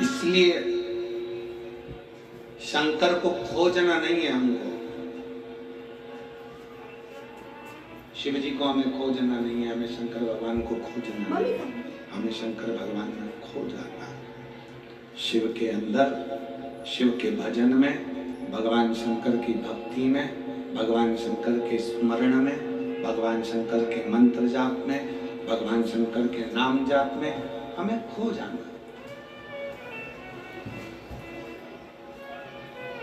इसलिए शंकर को खोजना नहीं है हमको, शिव जी को हमें खोजना नहीं है, हमें शंकर भगवान को खोजना नहीं है, हमें शंकर भगवान में खो जाना है। शिव के अंदर, शिव के भजन में, भगवान शंकर की भक्ति में, भगवान शंकर के स्मरण में, भगवान शंकर के मंत्र जाप में, भगवान शंकर के नाम जाप में हमें खो जाना,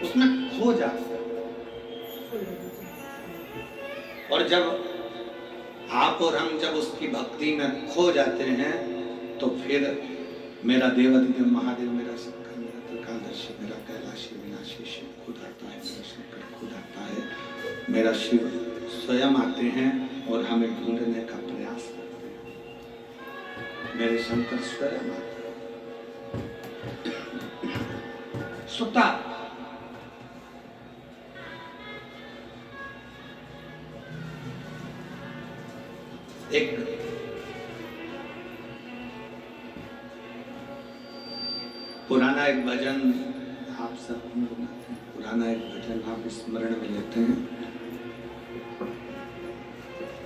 उसमें खो जाना। और जब आप और हम जब उसकी भक्ति में खो जाते हैं तो फिर मेरा देवाधिदेव महादेव, मेरा शंकर, मेरा त्रिकालदर्शी, मेरा कैलाशी विनाशी शिव खुद आता है, मेरा शंकर खुद आता है, मेरा शिव स्वयं आते हैं और हमें ढूंढने का प्रयास करते हैं। मेरे शंकर स्वयं आते हैं। सुता एक पुराना एक भजन आप सब गुनगुनाते हैं, पुराना एक भजन आप स्मरण में लेते हैं,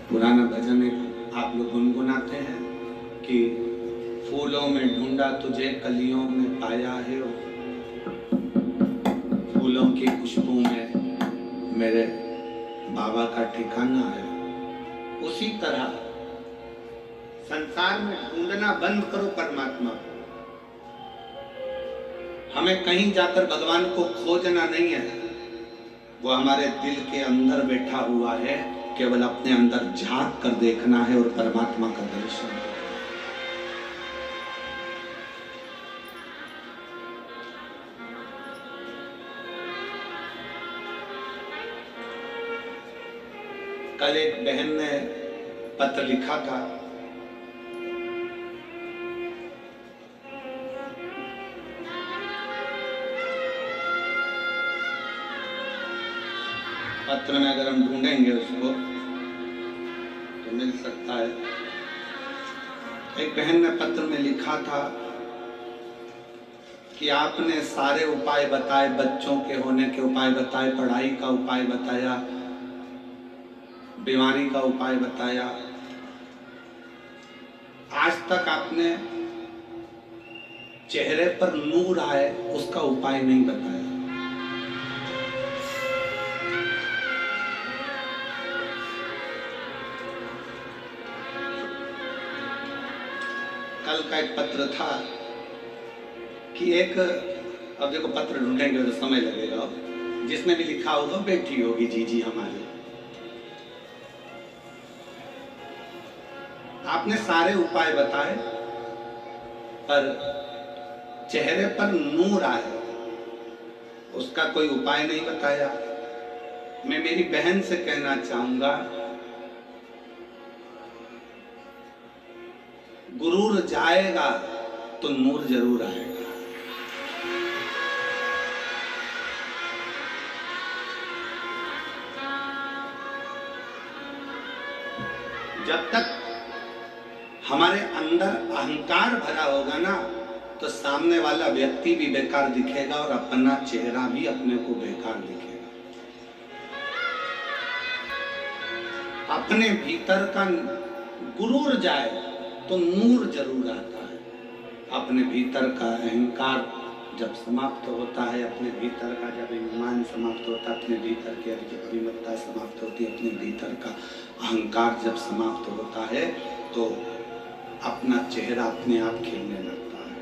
पुराना भजन एक आप लोग गुनगुनाते हैं कि फूलों में ढूंढा तुझे कलियों में पाया है, फूलों की खुशबू में मेरे बाबा का ठिकाना है। उसी तरह संसार में ढूंढना बंद करो परमात्मा को। हमें कहीं जाकर भगवान को खोजना नहीं है, वो हमारे दिल के अंदर बैठा हुआ है, केवल अपने अंदर झांक कर देखना है और परमात्मा का दर्शन करना। कल एक बहन ने पत्र लिखा था, पत्र में अगर हम ढूंढेंगे उसको तो मिल सकता है। एक बहन ने पत्र में लिखा था कि आपने सारे उपाय बताए, बच्चों के होने के उपाय बताए, पढ़ाई का उपाय बताया, बीमारी का उपाय बताया, आज तक आपने चेहरे पर नूर आए उसका उपाय नहीं बताया। कल का एक पत्र था कि एक, अब देखो पत्र ढूंढेंगे तो समय लगेगा, जिसमें भी लिखा होगा बेटी होगी जीजी हमारी। आपने सारे उपाय बताए पर चेहरे पर नूर आए उसका कोई उपाय नहीं बताया। मैं मेरी बहन से कहना चाहूंगा, गुरूर जाएगा तो नूर जरूर आएगा। जब तक हमारे अंदर अहंकार भरा होगा ना तो सामने वाला व्यक्ति भी बेकार दिखेगा और अपना चेहरा भी अपने को बेकार दिखेगा। अपने भीतर का गुरूर जाए तो नूर जरूर आता है। अपने भीतर का अहंकार जब समाप्त होता है, अपने भीतर का जब अभिमान समाप्त होता है, अपने भीतर की अभिमतता समाप्त होती है, अपने भीतर का अहंकार जब समाप्त होता है तो अपना चेहरा अपने आप खिलने लगता है।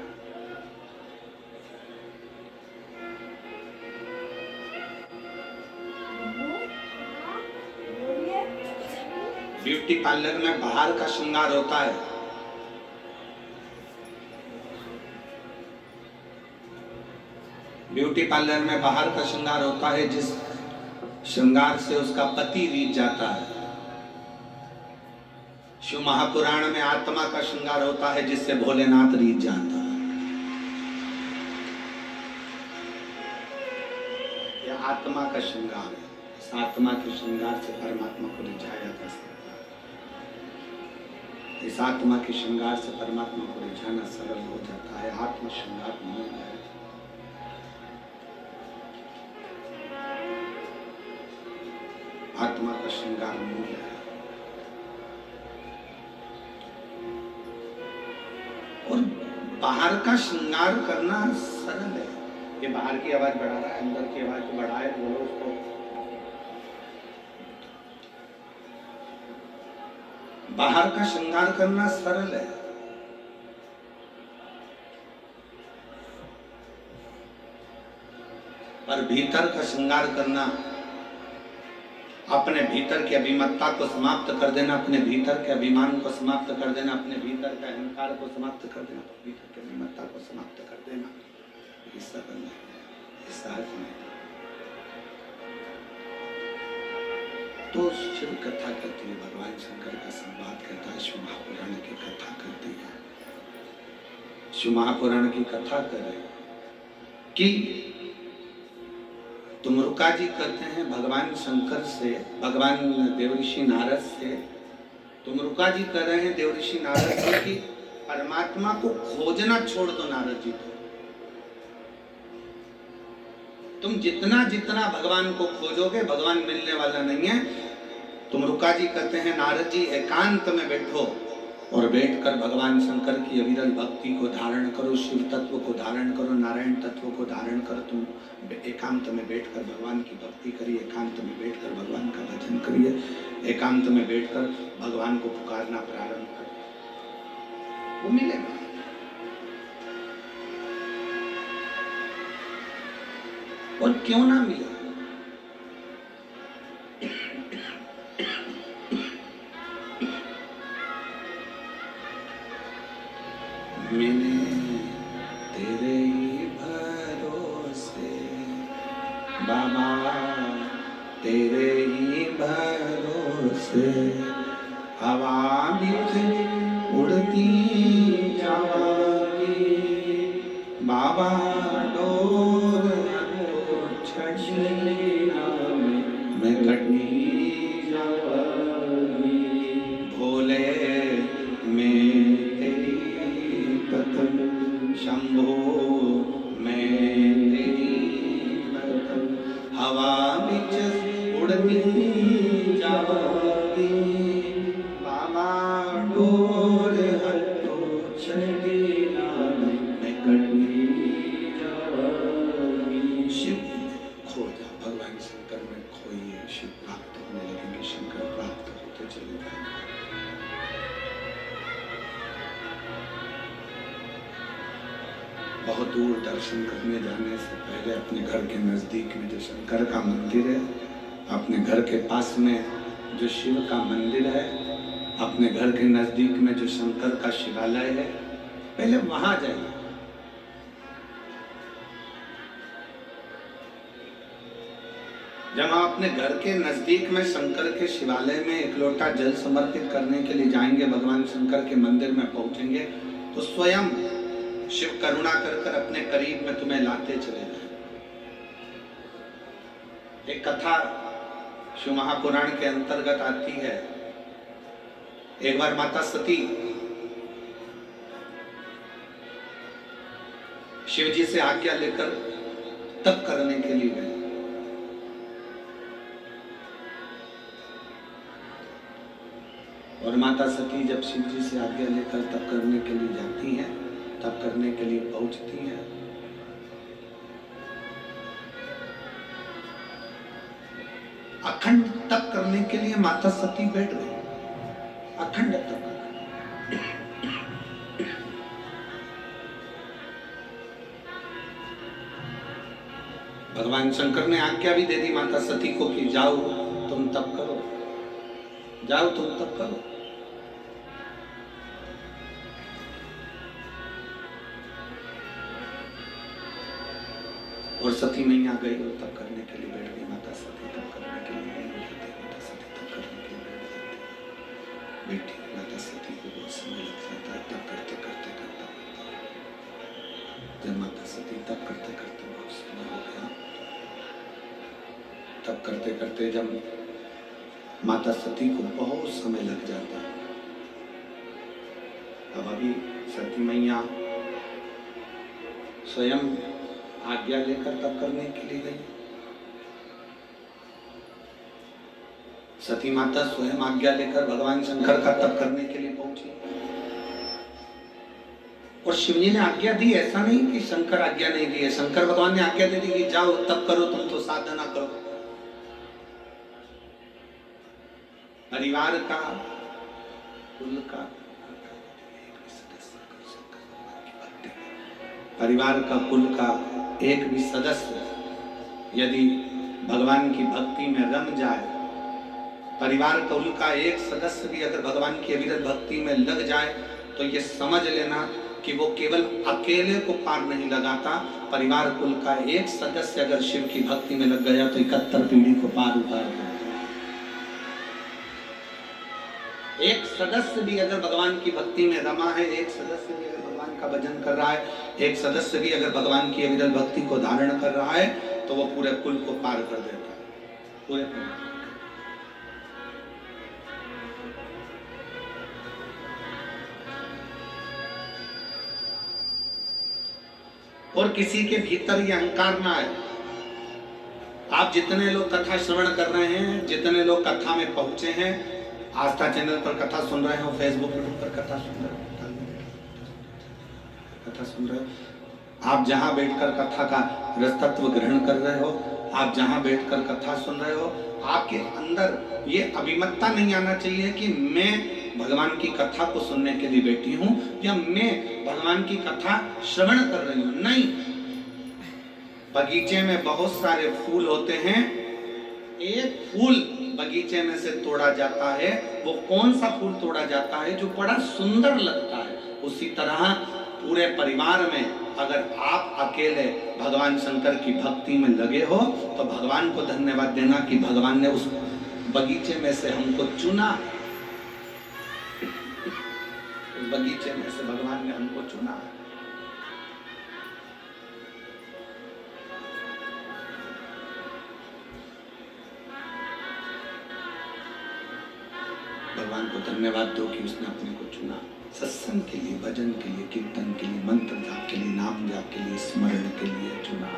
ब्यूटी पार्लर में बाहर का श्रृंगार होता है, ब्यूटी पार्लर में बाहर का श्रृंगार होता है जिस श्रृंगार से उसका पति रीझ जाता है। शिव महापुराण में आत्मा का श्रृंगार होता है जिससे भोलेनाथ रीझ जाता है। यह आत्मा का श्रृंगार है, इस आत्मा के श्रृंगार से परमात्मा को रिझाया जा सकता है। इस आत्मा के श्रृंगार से परमात्मा को रिझाना सरल हो जाता है। आत्म श्रृंगार मूल है। आत्मा का श्रृंगार मूल है। और बाहर का श्रृंगार करना सरल है। ये बाहर की आवाज बढ़ा रहा है, अंदर की आवाज को बढ़ाए, बोलो उसको। बाहर का श्रृंगार करना सरल है, पर भीतर का श्रृंगार करना, अपने भीतर की अभिमत्ता को समाप्त कर देना, अपने भीतर के अभिमान को समाप्त कर देना, अपने भीतर के अहंकार को समाप्त कर देना, भीतर की अभिमत्ता को समाप्त कर देना, ये सरल है, ये सहज नहीं। तो शिव कथा करती है, भगवान शंकर का संवाद करता है, शिव महापुराण की कथा करती है। शिव महापुराण की कथा करे कि तुमरुका जी कहते हैं भगवान शंकर से, भगवान देवऋषि नारद से, तुमरुका जी कह रहे हैं देवऋषि नारद से कि परमात्मा को खोजना छोड़ दो नारद जी। तुम जितना जितना भगवान को खोजोगे भगवान मिलने वाला नहीं है। तुमरुका जी कहते हैं नारद जी एकांत में बैठो और बैठकर भगवान शंकर की अविरल भक्ति को धारण करो, शिव तत्व को धारण करो, नारायण तत्व को धारण करो। तुम एकांत में बैठकर भगवान की भक्ति करिए, एकांत में बैठकर भगवान का भजन करिए, एकांत में बैठकर भगवान को पुकारना प्रारंभ करिए, वो मिलेगा। और क्यों ना मिले? मिले तेरे ही भरोसे बाबा, तेरे ही भरोसे हवा बीच उड़ती जाएगी बाबा, डोर मैं कटनी जाऊंगी भोले मैं तेरी कथन, शंभो मैं तेरी कथन, हवा बिच उड़ती जाऊंगी बाबा, डोर हटो छड़ी मैं कटनी जाऊंगी। शिव खोजा, भगवान शंकर में खोइए, शिव प्राप्त होने लगेंगे, शंकर प्राप्त होते चले जाएंगे। बहुत दूर दर्शन करने जाने से पहले अपने घर के नजदीक में जो शंकर का मंदिर है, अपने घर के पास में जो शिव का मंदिर है, अपने घर के नजदीक में जो शंकर का शिवालय है, पहले वहां जाइए। जब आप अपने घर के नजदीक में शंकर के शिवालय में एक लोटा जल समर्पित करने के लिए जाएंगे, भगवान शंकर के मंदिर में पहुंचेंगे, तो स्वयं शिव करुणा कर कर अपने करीब में तुम्हें लाते चले जाए। एक कथा शिव महापुराण के अंतर्गत आती है। एक बार माता सती शिव जी से आज्ञा लेकर तप करने के लिए गए। और माता सती जब शिव जी से आज्ञा लेकर तप करने के लिए जाती हैं, तप करने के लिए पहुंचती हैं, अखंड तप करने के लिए माता सती बैठ गई, अखंड तप। भगवान शंकर ने आज्ञा भी दे दी माता सती को कि जाओ तुम तप करो, जाओ तुम तप करो। और सती मैया गई और तप करने के लिए बैठ गई। माता सती तप करने के लिए माता सती तप करने के लिए बैठी। माता सती को बहुत समय लग जाता है तप करते करते करता। जब माता सती तप करते करते बहुत समय हो गया, तप करते करते जब माता सती को बहुत समय लग जाता है, अब अभी सती मैया स्वयं आज्ञा लेकर तप करने के लिए गई। सती माता स्वयं आज्ञा लेकर भगवान शंकर का तप करने के लिए पहुंची। और शिव जी ने आज्ञा दी, ऐसा नहीं कि शंकर आज्ञा नहीं दी है। शंकर भगवान ने आज्ञा दे दी कि जाओ तप करो, तुम तो साधना करो। परिवार का, कुल का, परिवार का, कुल का एक भी सदस्य यदि भगवान की भक्ति में रम जाए, परिवार कुल का एक सदस्य भी अगर भगवान की अविरत भक्ति में लग जाए, तो ये समझ लेना कि वो केवल अकेले को पार नहीं लगाता, परिवार कुल का एक सदस्य अगर शिव की भक्ति में लग गया तो 71 पीढ़ी को पार उतार देता। एक सदस्य भी अगर भगवान की भक्ति में रमा है, एक सदस्य भी अगर भगवान का भजन कर रहा है, एक सदस्य भी अगर भगवान की अविरत भक्ति को धारण कर रहा है, तो वो पूरे कुल को पार कर देता है, पूरे कुल। और किसी के भीतर ये अहंकार ना आए। आप जितने लोग कथा श्रवण कर रहे हैं, जितने लोग कथा में पहुंचे हैं, आस्था चैनल पर कथा सुन रहे हो, फेसबुक पर कथा सुन रहे हो, कथा सुन रहे हो, आप जहां बैठकर कथा का रसतत्व ग्रहण कर रहे हो, आप जहां बैठकर कथा सुन रहे हो, आपके अंदर ये अभिमतता नहीं आना चाहिए कि मैं भगवान की कथा को सुनने के लिए बैठी हूं या मैं भगवान की कथा श्रवण कर रही हूं। नहीं, बगीचे में बहुत सारे फूल होते हैं, एक फूल बगीचे में से तोड़ा जाता है, वो कौन सा फूल तोड़ा जाता है? जो बड़ा सुंदर लगता है। उसी तरह पूरे परिवार में अगर आप अकेले भगवान शंकर की भक्ति में लगे हो, तो भगवान को धन्यवाद देना कि भगवान ने उस बगीचे में से हमको चुना। उस बगीचे में से भगवान ने हमको चुना। भगवान को धन्यवाद दो कि उसने अपने को चुना। सत्संग के लिए, भजन के लिए, कीर्तन के लिए, मंत्र जाप के लिए, नाम जाप के लिए, स्मरण के लिए चुना।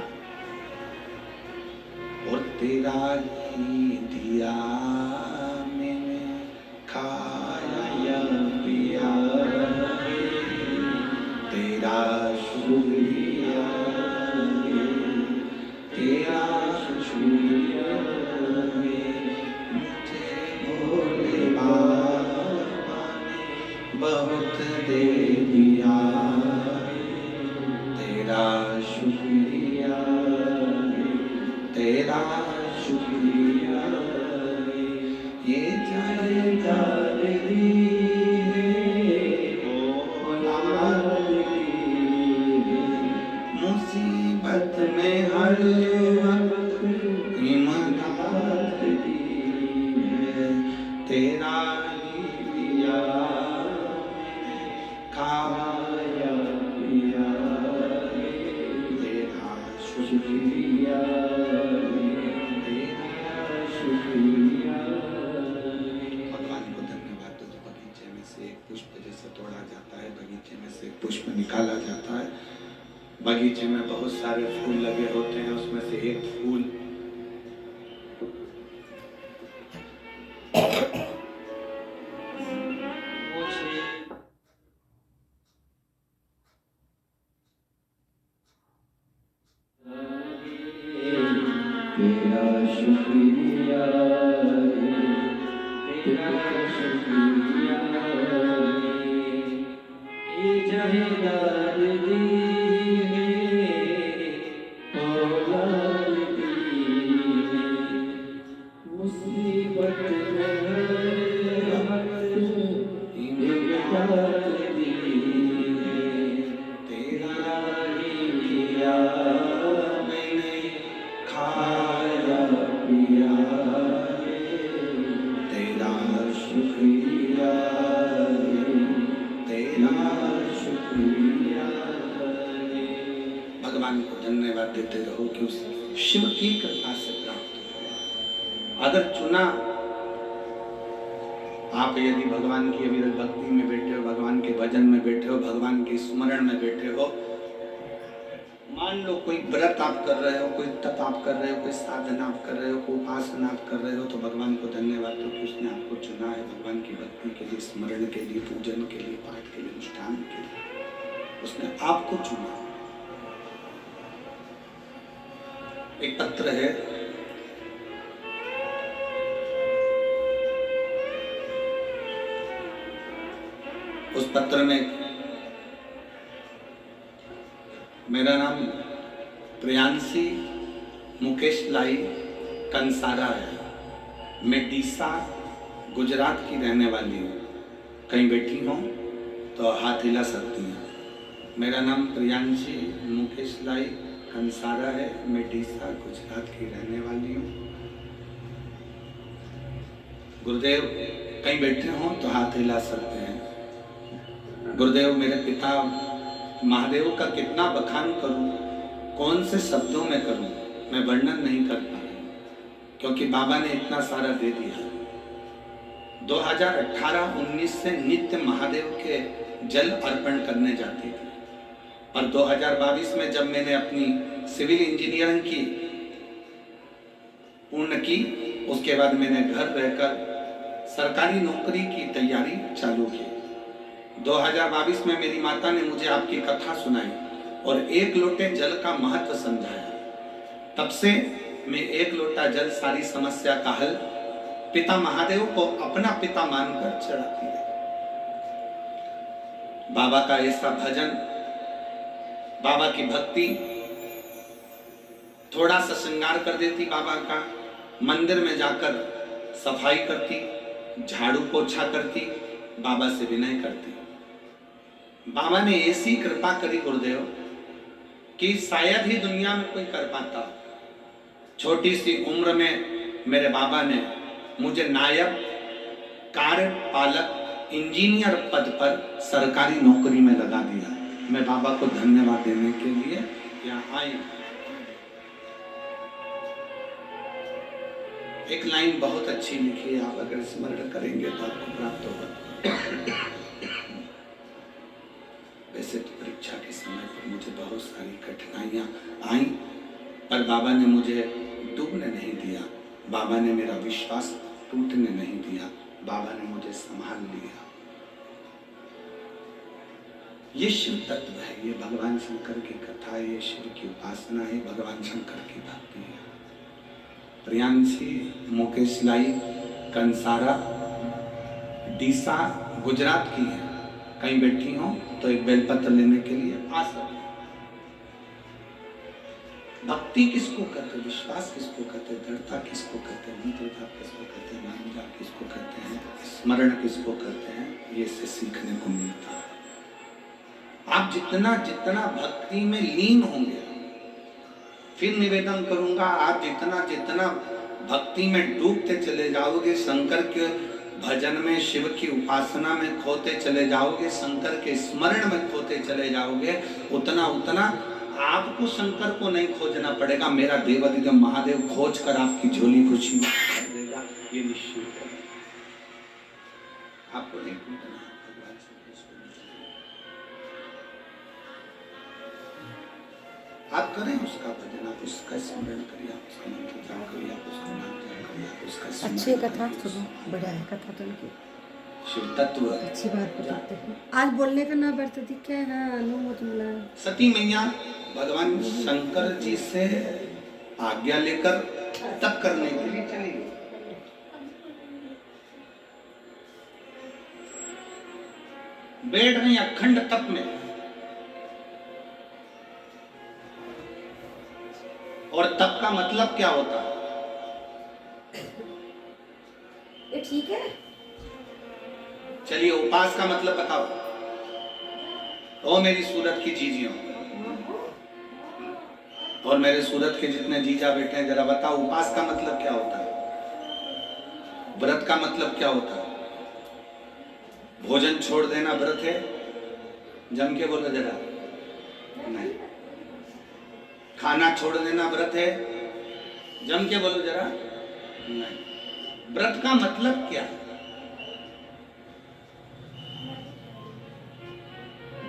और तेरा ही दिया मैंने खाया पिया, तेरा शुक्रिया, तेरा शुक्रिया, मुझे भोले बाबा ने बहुत दे दिया, तेरा शुक्रिया, तेरा शुक्रिया, ये जायदाद दी मुसीबत में हर वक्त इमदाद दी है, तेरा ही दिया खाया पिया, तेरा शुक्रिया, तेरा शुक्रिया। भगवान को धन्यवाद दो। बगीचे में से एक पुष्प जैसे तोड़ा जाता है, बगीचे में से एक पुष्प निकाला जाता है, बगीचे में बहुत सारे फूल लगे होते हैं, उसमें से एक फूल तेरा शुक्रिया, तेरा शुक्रिया, ये जायदाद दी है, औलाद दी है, मुसीबत में हर इमदाद दी है, तेरा ही दिया मैंने खाया पिया, तेरा शुक्रिया, तेरा शुक्रिया। भगवान को धन्यवाद देते रहो कि उस शिव की कृपा से प्राप्त हुआ। अगर चुना, आप यदि भगवान की अविरत भक्ति में बैठे हो, भगवान के भजन में बैठे हो, भगवान के स्मरण में बैठे हो, मान लो कोई व्रत आप कर रहे हो, कोई तप आप कर रहे हो, कोई साधना आप कर रहे हो, कोई उपासना आप कर रहे हो, तो भगवान को धन्यवाद दो कि उसने आपको चुना है भगवान की भक्ति के लिए, स्मरण के लिए, पूजन के लिए, पाठ के लिए, अनुष्ठान के लिए, उसने आपको चुना। एक पत्र है, उस पत्र में मेरा नाम प्रियांशी मुकेश लाई कंसारा है, मैं डीसा गुजरात की रहने वाली हूँ। कहीं बैठी हूँ तो हाथ हिला सकती हैं। मेरा नाम प्रियांशी मुकेश लाई कंसारा है, मैं डीसा गुजरात की रहने वाली हूँ। गुरुदेव कहीं बैठे हों तो हाथ हिला सकते हैं। गुरुदेव मेरे पिता महादेव का कितना बखान करूं, कौन से शब्दों में करूं, मैं वर्णन नहीं कर पा रहा, क्योंकि बाबा ने इतना सारा दे दिया। 2018-19 से नित्य महादेव के जल अर्पण करने जाती थी, और 2022 में जब मैंने अपनी सिविल इंजीनियरिंग की पूर्ण की, उसके बाद मैंने घर रहकर सरकारी नौकरी की तैयारी चालू की। 2022 में मेरी माता ने मुझे आपकी कथा सुनाई और एक लोटे जल का महत्व समझाया। तब से मैं एक लोटा जल सारी समस्या का हल पिता महादेव को अपना पिता मानकर चढ़ाती है। बाबा का ऐसा भजन, बाबा की भक्ति थोड़ा सा श्रृंगार कर देती बाबा का, मंदिर में जाकर सफाई करती, झाड़ू पोछा करती, बाबा से विनय करती। बाबा ने ऐसी कृपा करी गुरुदेव कि शायद ही दुनिया में कोई कर पाता। छोटी सी उम्र में मेरे बाबा ने मुझे नायब कार्यपालक इंजीनियर पद पर सरकारी नौकरी में लगा दिया। मैं बाबा को धन्यवाद देने के लिए यहाँ आई। एक लाइन बहुत अच्छी लिखी है, आप अगर स्मरण करेंगे तो आपको प्राप्त होगा। वैसे तो परीक्षा के समय पर मुझे बहुत सारी कठिनाइयां आई, पर बाबा ने मुझे डूबने नहीं दिया, बाबा ने मेरा विश्वास टूटने नहीं दिया, बाबा ने मुझे संभाल लिया। ये शिव तत्व है, ये भगवान शंकर की कथा है, ये शिव की उपासना है, भगवान शंकर की भक्ति है। प्रियांशी मुकेश लाई कंसारा डीसा गुजरात की है। कहीं बैठी हो तो एक बेलपत्र लेने के लिए आ सकते। भक्ति किसको कहते हैं, विश्वास किसको कहते हैं, दृढ़ता किसको कहते हैं, मंत्रता किसको कहते हैं, नाम जाप किसको कहते हैं, स्मरण किसको कहते हैं, ये से सीखने को मिलता है। आप जितना जितना भक्ति में लीन होंगे, फिर निवेदन करूंगा, आप जितना जितना भक्ति में डूबते चले जाओगे, शंकर के भजन में, शिव की उपासना में खोते चले जाओगे, शंकर के स्मरण में खोते चले जाओगे, उतना उतना आपको शंकर को नहीं खोजना पड़ेगा, मेरा देवाधिदेव महादेव खोज कर आपकी झोली खुशी कर देगा, ये निश्चित है। आपको नहीं टूटना, भगवान से आप करें उसका भजन, आप उसका स्मरण करिए, आप उसका मंत्र जाप करिए, आप उसका नाम जाप करिए, आप उसका अच्छी कथा सुनो, बढ़िया है कथा तो उनकी, शिव तत्व अच्छी बात बताते हैं। आज बोलने का ना बरतती क्या है, अनुमत मिला। सती मैया भगवान शंकर जी से आज्ञा लेकर तप करने के लिए चली गई। बैठ रही अखंड तप में, और तप का मतलब क्या होता है? ये ठीक है, चलिए उपास का मतलब बताओ। ओ मेरी सूरत की जीजियों और मेरे सूरत के जितने जीजा बैठे हैं, जरा बताओ उपास का मतलब क्या होता है, व्रत का मतलब क्या होता है? भोजन छोड़ देना व्रत है? जम के बोलो जरा। नहीं। खाना छोड़ देना व्रत है? जम के बोलो जरा। नहीं। व्रत का मतलब क्या है?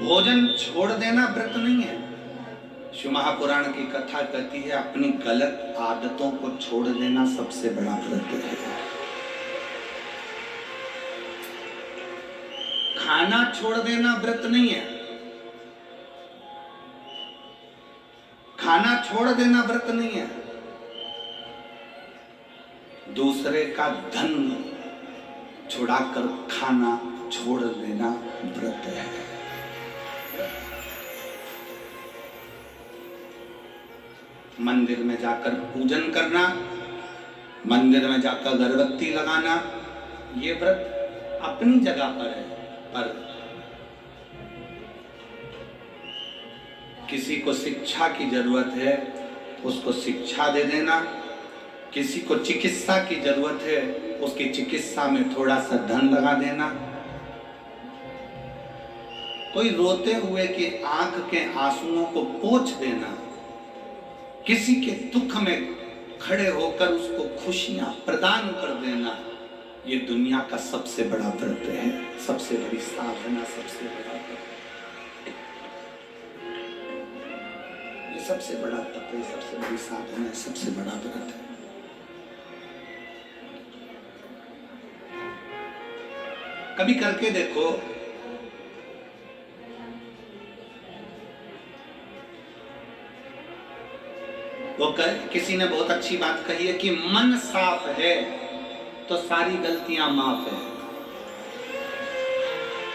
भोजन छोड़ देना व्रत नहीं है। शिव महापुराण की कथा कहती है अपनी गलत आदतों को छोड़ देना सबसे बड़ा व्रत है। खाना छोड़ देना व्रत नहीं है। खाना छोड़ देना व्रत नहीं है। दूसरे का धन छुड़ाकर खाना छोड़ देना व्रत है। मंदिर में जाकर पूजन करना, मंदिर में जाकर अगरबत्ती लगाना, ये व्रत अपनी जगह पर है। पर किसी को शिक्षा की जरूरत है, उसको शिक्षा दे देना। किसी को चिकित्सा की जरूरत है, उसकी चिकित्सा में थोड़ा सा धन लगा देना। कोई रोते हुए की आंख के आंसुओं को पोंछ देना। किसी के दुख में खड़े होकर उसको खुशियां प्रदान कर देना, ये दुनिया का सबसे बड़ा व्रत है, सबसे बड़ी साधना, सबसे बड़ा व्रत। ये सबसे बड़ा तप है, सबसे बड़ी साधना है, सबसे बड़ा व्रत है। कभी करके देखो। किसी ने बहुत अच्छी बात कही है कि मन साफ है तो सारी गलतियां माफ है,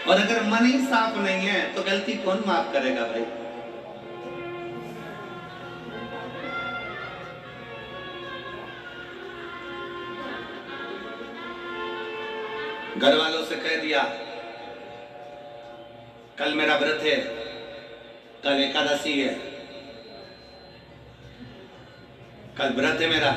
और अगर मन ही साफ नहीं है तो गलती कौन माफ करेगा भाई। घर वालों से कह दिया कल मेरा व्रत है, कल एकादशी है, कल व्रत है मेरा।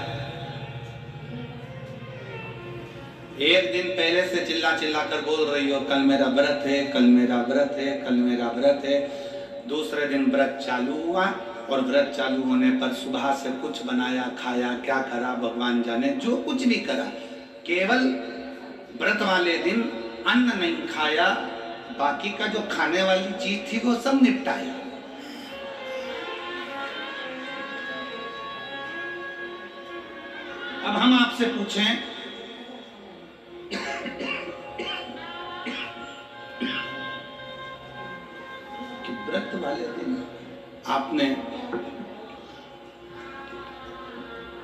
एक दिन पहले से चिल्ला चिल्ला कर बोल रही हो कल मेरा व्रत है, कल मेरा व्रत है, कल मेरा व्रत है। दूसरे दिन व्रत चालू हुआ और व्रत चालू होने पर सुबह से कुछ बनाया खाया, क्या करा भगवान जाने, जो कुछ भी करा, केवल व्रत वाले दिन अन्न नहीं खाया, बाकी का जो खाने वाली चीज थी वो सब निपटाया। अब हम आपसे पूछें कि व्रत वाले दिन आपने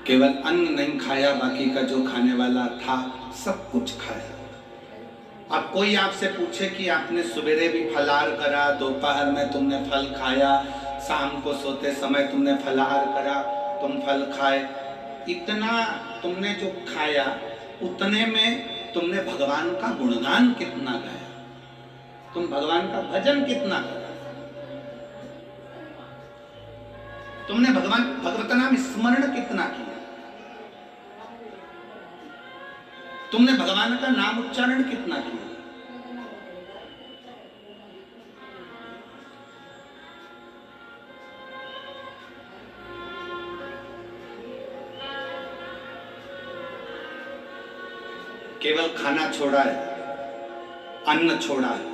केवल अन्न नहीं खाया, बाकी का जो खाने वाला था सब कुछ खाया। अब कोई आपसे पूछे कि आपने सवेरे भी फलाहार करा, दोपहर में तुमने फल खाया, शाम को सोते समय तुमने फलाहार करा, तुम फल खाए, इतना तुमने जो खाया उतने में तुमने भगवान का गुणगान कितना गाया, तुम भगवान का भजन कितना करा, तुमने भगवत नाम स्मरण कितना किया, तुमने भगवान का नाम उच्चारण कितना किया। केवल खाना छोड़ा है, अन्न छोड़ा है,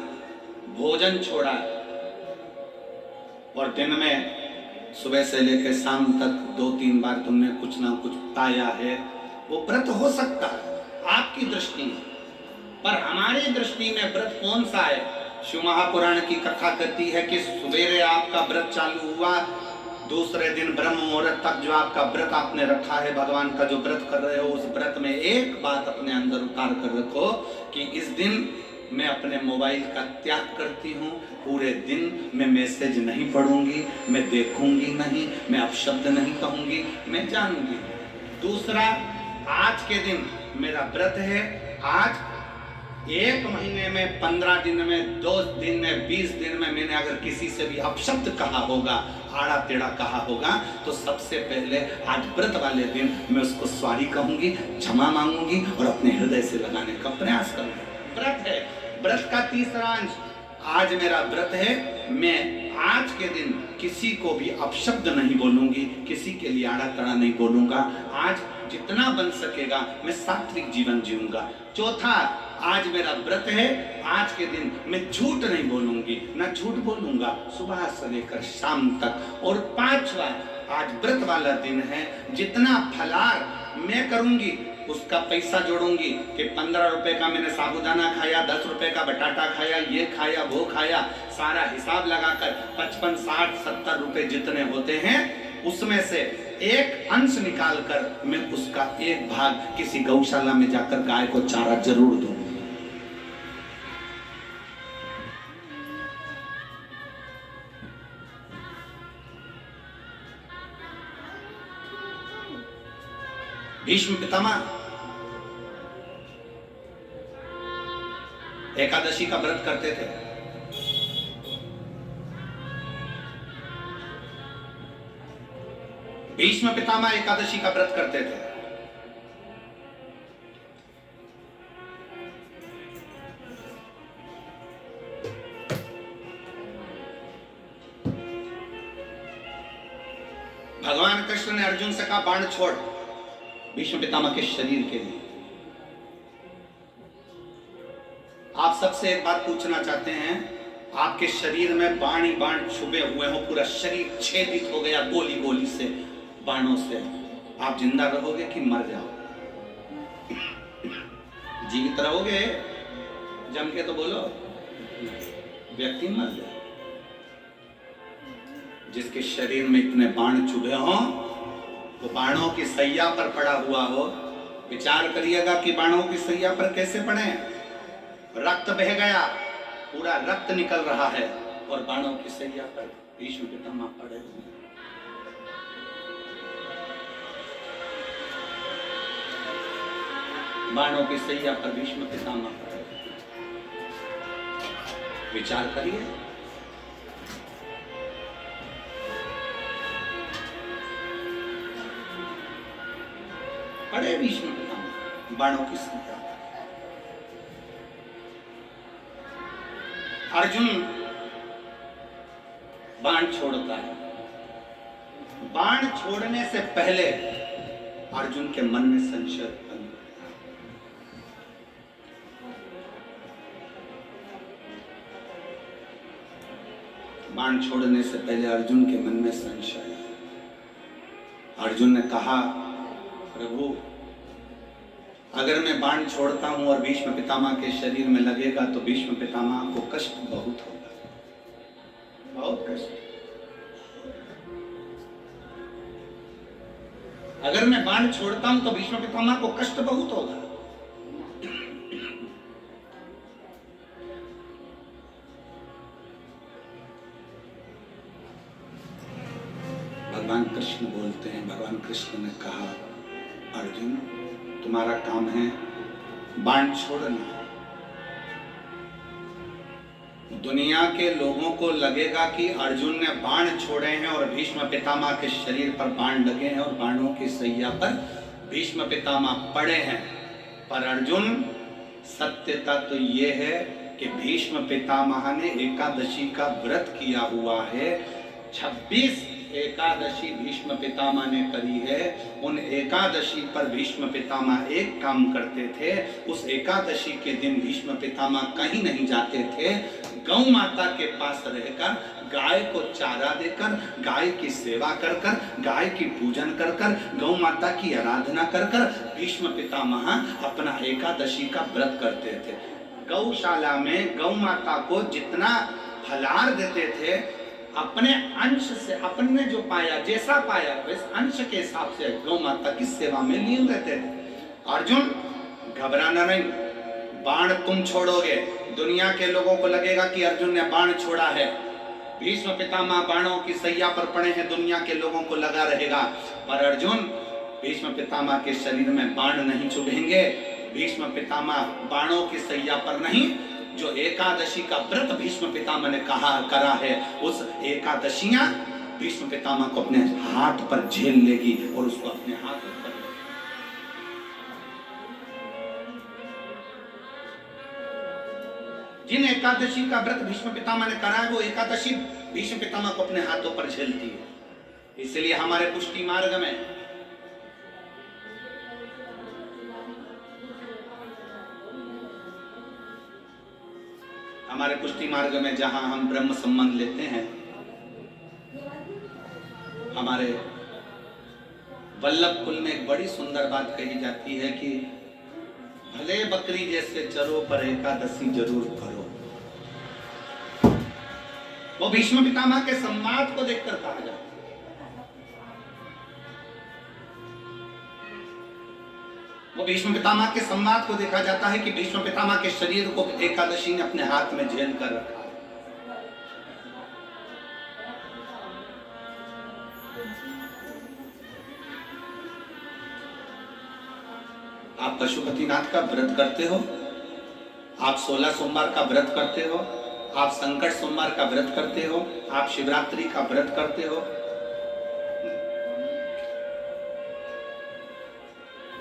भोजन छोड़ा है, और दिन में सुबह से लेकर शाम तक 2-3 बार तुमने कुछ ना कुछ पाया है, वो व्रत हो सकता है आपकी दृष्टि में, पर हमारी दृष्टि में व्रत कौन सा है। शिव महापुराण की कथा कहती है कि सवेरे आपका व्रत चालू हुआ, दूसरे दिन ब्रह्म मुहूर्त तक जो आपका व्रत आपने रखा है, भगवान का जो व्रत कर रहे हो, उस व्रत में एक बात अपने अंदर उतार कर रखो कि इस दिन मैं अपने मोबाइल का त्याग करती हूँ, पूरे दिन मैं मैसेज नहीं पढ़ूंगी, मैं देखूंगी नहीं, मैं अपशब्द नहीं कहूंगी, मैं जानूंगी। दूसरा, आज के दिन मेरा व्रत है, आज 1 महीने में, 15 दिन में, 2 दिन में, 20 दिन में मैंने अगर किसी से भी अपशब्द कहा होगा, आड़ा टेढ़ा कहा होगा, तो सबसे पहले आज व्रत वाले दिन मैं उसको सॉरी कहूंगी, क्षमा मांगूंगी और अपने हृदय से लगाने का प्रयास करूंगी। व्रत है, व्रत का तीसरा अंश, आज मेरा व्रत है, मैं आज के दिन किसी को भी अपशब्द नहीं बोलूंगी, किसी के लिए आड़ा टेढ़ा नहीं बोलूंगा, आज जितना बन सकेगा मैं सात्विक जीवन जीऊंगा। चौथा, आज मेरा व्रत है, आज के दिन मैं झूठ नहीं बोलूंगी, ना झूठ बोलूंगा सुबह से लेकर शाम तक। और पांचवा, आज व्रत वाला दिन है, जितना फलार मैं करूंगी उसका पैसा जोड़ूंगी कि 15 रुपए का मैंने साबूदाना खाया, 10 रुपए का बटाटा खाया, ये खाया वो खाया, सारा हिसाब लगाकर 55, 60, 70 रुपए जितने होते हैं उसमें से एक अंश निकालकर मैं उसका एक भाग किसी गौशाला में जाकर गाय को चारा जरूर दूंगी। भीष्म पितामह एकादशी का व्रत करते थे। भीष्म पितामह एकादशी का व्रत करते थे। भगवान कृष्ण ने अर्जुन से कहा बाण छोड़ भीष्म पितामह के शरीर के लिए। आप सबसे एक बात पूछना चाहते हैं, आपके शरीर में बाण ही बाण छुपे हुए हो, पूरा शरीर छेदित हो गया गोली गोली से, बाणों से, आप जिंदा रहोगे कि मर जाओगे? जीवित रहोगे? जम के तो बोलो। व्यक्ति मर जाए। जिसके शरीर में इतने बाण चुभे हो, वो बाणों की सैया पर पड़ा हुआ हो, विचार करिएगा कि बाणों की सैया पर कैसे पड़े। रक्त बह गया, पूरा रक्त निकल रहा है और बाणों की सैया पर भीष्म पितामह पड़े हुए हैं। बाणों की सैया पर भीष्म पितामह पड़े। विचार करिए। पड़े भीष्म पितामह बाणों की सैया। अर्जुन बाण छोड़ता है। बाण छोड़ने से पहले अर्जुन के मन में संशय उत्पन्न होता है। बाण छोड़ने से पहले अर्जुन के मन में संशय है। अर्जुन ने कहा प्रभु अगर मैं बाण छोड़ता हूं और भीष्म पितामह के शरीर में लगेगा तो भीष्म पितामह को कष्ट बहुत होगा, बहुत कष्ट। अगर मैं बाण छोड़ता हूं तो भीष्म पितामह को कष्ट बहुत होगा। भगवान कृष्ण बोलते हैं, भगवान कृष्ण ने कहा अर्जुन तुम्हारा काम है बाण छोड़ना। दुनिया के लोगों को लगेगा कि अर्जुन ने बाण छोड़े हैं और भीष्म पितामह के शरीर पर बाण लगे हैं और बाणों की सैया पर भीष्म पितामह पड़े हैं। पर अर्जुन सत्यता तो ये है कि भीष्म पितामह ने एकादशी का व्रत किया हुआ है। 26 एकादशी भीष्म पितामह ने करी है। उन एकादशी पर भीष्म पितामह एक काम करते थे, उस एकादशी के दिन भीष्म पितामह कहीं नहीं जाते थे। गौ माता के पास रहकर गाय को चारा देकर, गाय की सेवा कर कर, गाय की पूजन कर कर, गौ माता की आराधना कर कर भीष्म पितामह अपना एकादशी का व्रत करते थे। गौशाला में गौ माता को जितना फलाहार देते थे, अपने अंश से, अपने जो पाया जैसा पाया वैसे अंश के हिसाब से गौ माता की सेवा में लीन रहते थे। अर्जुन घबराना नहीं, बाण तुम छोड़ोगे, दुनिया के लोगों को लगेगा कि अर्जुन ने बाण छोड़ा है। भीष्म पितामह बाणों की सैया पर पड़े हैं, दुनिया के लोगों को लगा रहेगा। पर अर्जुन भीष्म पितामह के शरीर में बाण नहीं चुभेंगे। भीष्म पितामह बाणों की सैया पर नहीं, जो एकादशी का व्रत भीष्म पितामह ने करा है, उस एकादशियां भीष्म पितामह को अपने हाथ पर झेल लेगी और उसको अपने हाथ पर। जिन एकादशी का व्रत भीष्म पितामह ने करा है, वो एकादशी भीष्म पितामह को अपने हाथों पर झेलती है। इसलिए हमारे पुष्टि मार्ग में हमारे पुष्टि मार्ग में जहां हम ब्रह्म संबंध लेते हैं, हमारे वल्लभ कुल में एक बड़ी सुंदर बात कही जाती है कि भले बकरी जैसे चरो पर एकादशी जरूर करो। वो भीष्म पितामह के संवाद को देखकर कहा जाता है। वो भीष्म पितामह के संवाद को देखा जाता है कि भीष्म पितामह के शरीर को एकादशी ने अपने हाथ में झेल कर रखा है। आप पशुपतिनाथ का व्रत करते हो, आप 16 सोमवार का व्रत करते हो, आप संकट सोमवार का व्रत करते हो, आप शिवरात्रि का व्रत करते हो,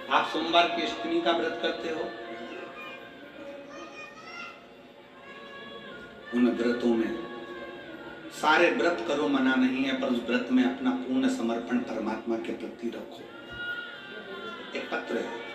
आप सोमवार की अष्टमी का व्रत करते हो। उन व्रतों में सारे व्रत करो मना नहीं है, पर उस व्रत में अपना पूर्ण समर्पण परमात्मा के प्रति रखो। एक पत्र है,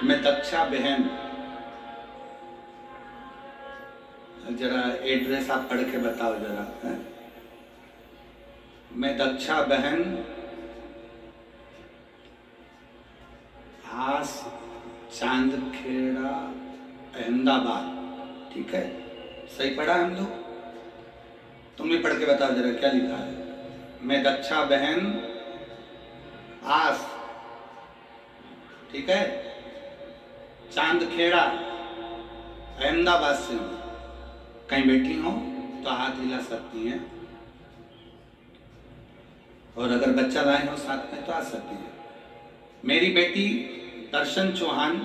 मैं दक्षा बहन, जरा एड्रेस आप पढ़ के बताओ जरा है? मैं दक्षा बहन, हास चांदखेड़ा, अहमदाबाद। ठीक है, सही पढ़ा हम लोग? तुम भी पढ़ के बताओ जरा क्या लिखा है। मैं दक्षा बहन, आस, ठीक है, चांदखेड़ा, अहमदाबाद से हूँ। कहीं बैठी हो तो हाथ हिला सकती हैं, और अगर बच्चा लाए हो साथ में तो आ सकती है। मेरी बेटी दर्शन चौहान,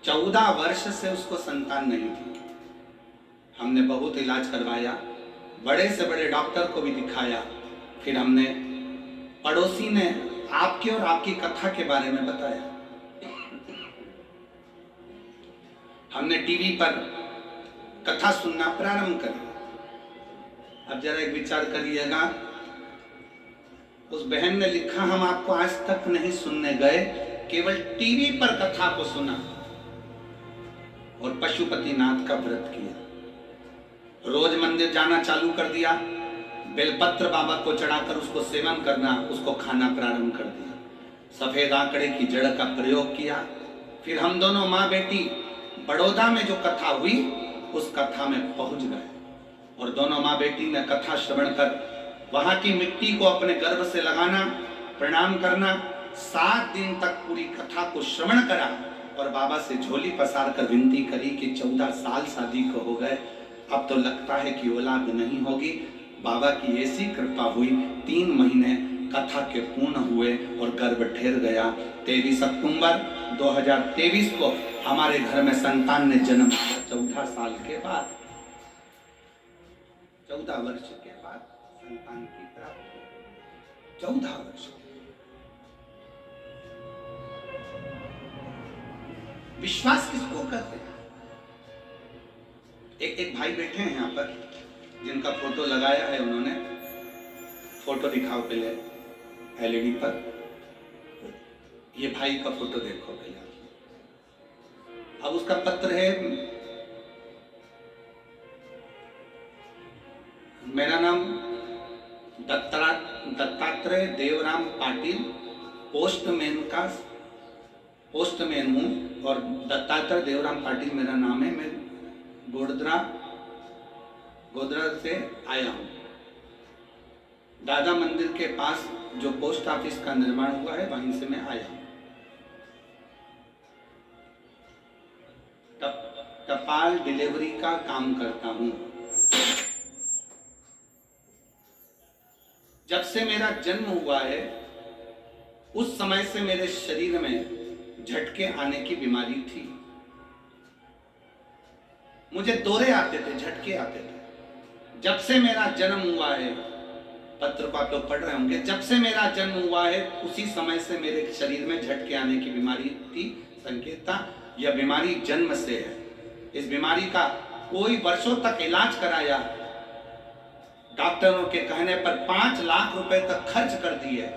14 वर्ष से उसको संतान नहीं थी। हमने बहुत इलाज करवाया, बड़े से बड़े डॉक्टर को भी दिखाया। फिर हमने, पड़ोसी ने आपके और आपकी कथा के बारे में बताया। हमने टीवी पर कथा सुनना प्रारंभ कर दिया। अब जरा एक विचार करिएगा, उस बहन ने लिखा, हम आपको आज तक नहीं सुनने गए, केवल टीवी पर कथा को सुना और पशुपतिनाथ का व्रत किया। रोज मंदिर जाना चालू कर दिया, बेलपत्र बाबा को चढ़ाकर उसको सेवन करना, उसको खाना प्रारंभ कर दिया। सफेद आंकड़े की जड़ का प्रयोग किया। फिर हम दोनों माँ बेटी बड़ौदा में जो कथा हुई उस कथा में पहुंच गए, और दोनों माँ बेटी ने कथा श्रवण कर वहां की मिट्टी को अपने गर्भ से लगाना, प्रणाम करना, 7 दिन तक पूरी कथा को श्रवण करा और बाबा से झोली पसार कर विनती करी कि 14 साल शादी को हो गए, अब तो लगता है कि औलाद नहीं होगी। बाबा की ऐसी कृपा हुई, 3 महीने कथा के पूर्ण हुए और गर्भ ठहर गया। 23 अक्टूबर 2023 को हमारे घर में संतान ने जन्म लिया। 14 साल के बाद, 14 वर्ष के बाद संतान की प्राप्ति। 14 वर्ष। विश्वास किसको करते हैं? एक भाई बैठे हैं यहाँ पर, जिनका फोटो लगाया है उन्होंने। फोटो दिखाओ पहले एलईडी पर। ये भाई का फोटो देखो पहले। अब उसका पत्र है, मेरा नाम दत्तात्रेय देवराम पाटिल, पोस्टमैन हूँ, और दत्तात्रेय देवराम पाटिल मेरा नाम है। मैं गोधरा से आया हूँ। दादा मंदिर के पास जो पोस्ट ऑफिस का निर्माण हुआ है वहीं से मैं आया हूँ। तत्काल डिलीवरी का काम करता हूं। जब से मेरा जन्म हुआ है उस समय से मेरे शरीर में झटके आने की बीमारी थी। मुझे दौरे आते थे, झटके आते थे। जब से मेरा जन्म हुआ है, पत्र को आप लोग पढ़ रहे होंगे, जब से मेरा जन्म हुआ है उसी समय से मेरे शरीर में झटके आने की बीमारी थी। संकेत था यह बीमारी जन्म से है। इस बीमारी का कोई वर्षों तक इलाज कराया, डॉक्टरों के कहने पर 5 लाख रुपए तक खर्च कर दिए,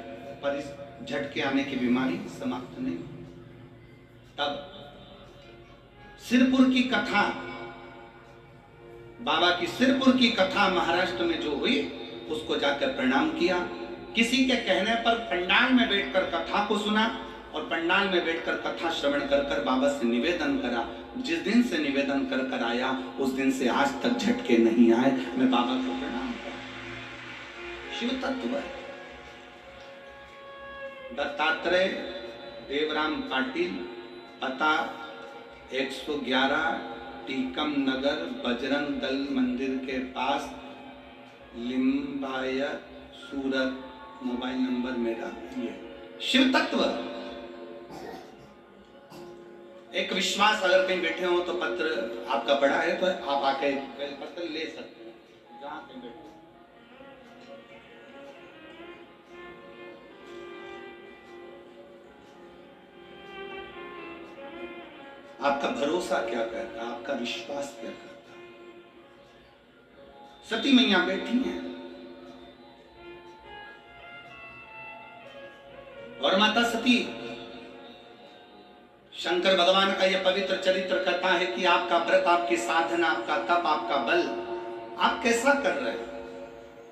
पर इस झटके आने की बीमारी समाप्त नहीं। तब सिरपुर की कथा, बाबा की सिरपुर की कथा महाराष्ट्र में जो हुई उसको जाकर प्रणाम किया। किसी के कहने पर पंडाल में बैठकर कथा को सुना और पंडाल में बैठकर कथा श्रवण कर कर बाबा से निवेदन करा। जिस दिन से निवेदन कर कर आया उस दिन से आज तक झटके नहीं आए। मैं बाबा को प्रणाम करता। शिव तत्व है। दत्तात्रेय देवराम पाटिल, पता 111 टीकम नगर, बजरंग दल मंदिर के पास, लिम्बायत, सूरत। मोबाइल नंबर मेरा ये। शिव तत्व एक विश्वास। अगर कहीं बैठे हो तो पत्र आपका पढ़ा है तो आप आके पत्र ले सकते हैं जहां कहीं बैठे। आपका भरोसा क्या कहता है, आपका विश्वास क्या कहता है। सती मैया बैठी हैं और माता सती, शंकर भगवान का यह पवित्र चरित्र कहता है कि आपका व्रत, आपकी साधना, आपका तप, आपका बल आप कैसा कर रहे हैं।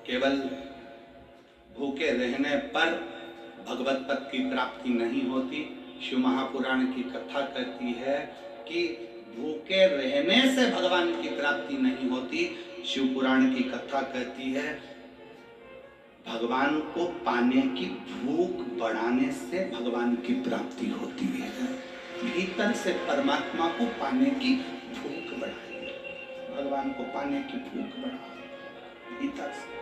केवल भूखे रहने पर भगवत पद की प्राप्ति नहीं होती। शिव महापुराण की कथा कहती है कि भूखे रहने से भगवान की प्राप्ति नहीं होती। शिव पुराण की कथा कहती है भगवान को पाने की भूख बढ़ाने से भगवान की प्राप्ति होती है। भीतर से परमात्मा को पाने की भूख बढ़ाए, भगवान को पाने की भूख बढ़ाए भीतर से।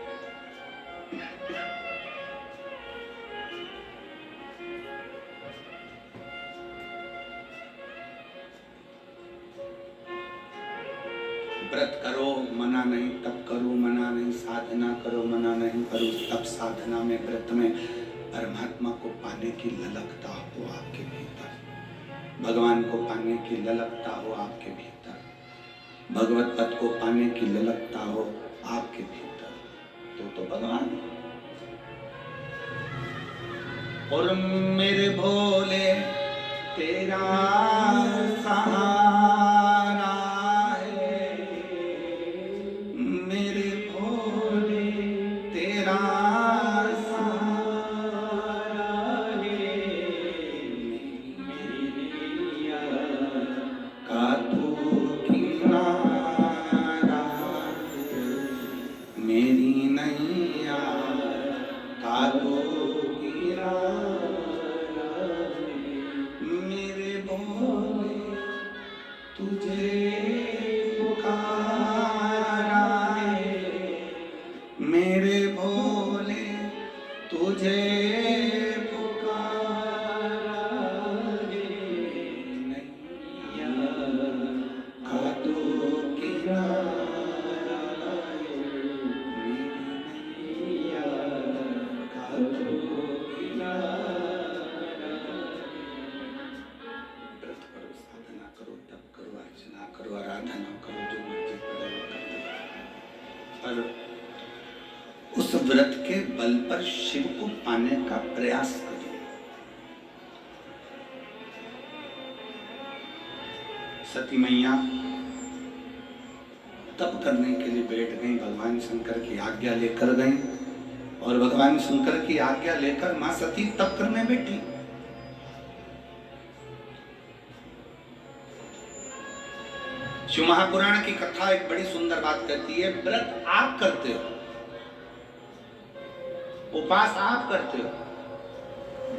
व्रत करो मना नहीं, तप करो मना नहीं, साधना करो मना नहीं, करो तप साधना में, व्रत में परमात्मा को पाने की ललकता हो आपके भीतर, भगवान को पाने की ललकता हो आपके भीतर, भगवत पद को पाने की ललकता हो आपके भीतर, तो भगवान। और मेरे भोले तेरा सहारा है, मेरे भोले तेरा सहारा है, मेरी का तू किनारा, मेरी नैया का तू मेरे भोले तुझे पुकारा है, मेरे भोले तुझे पुकारा है, नैया का तू किनारा है, मेरी नैया का तू किनारा। करो, आराधना करो, जो मर्जी करो पर उस व्रत के बल पर शिव को पाने का प्रयास करो। सती मैया तप करने के लिए बैठ गई, भगवान शंकर की आज्ञा लेकर गई और भगवान शंकर की आज्ञा लेकर मां सती तप करने बैठी। शिव महापुराण की कथा एक बड़ी सुंदर बात कहती है, व्रत आप करते हो, उपास आप करते हो,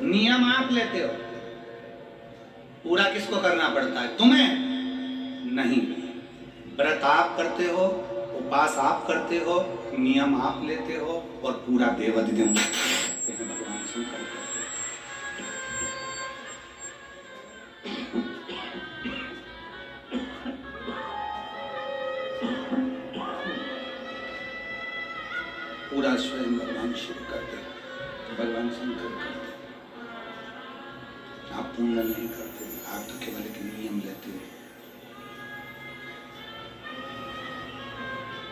नियम आप लेते हो, पूरा किसको करना पड़ता है? तुम्हें नहीं। व्रत आप करते हो, उपास आप करते हो, नियम आप लेते हो और पूरा देवदिन भगवान शंकर करते हो। पूरा स्वयं भगवान शिव करते हो, भगवान शंकर करते हो। आप पूर्ण नहीं करते, आप तो केवल एक नियम लेते हो।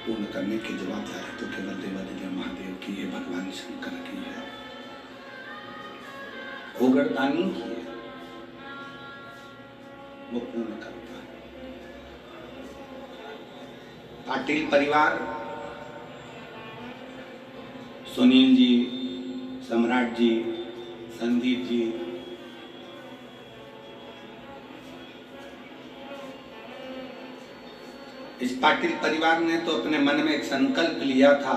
पूर्ण करने की जवाबदारी तो केवल देवादिदेव महादेव की है, भगवान शंकर की है, ओगरदानी की है, वो पूर्ण करता है। पाटिल परिवार, सुनील जी, सम्राट जी, संदीप जी, इस पाटिल परिवार ने तो अपने मन में एक संकल्प लिया था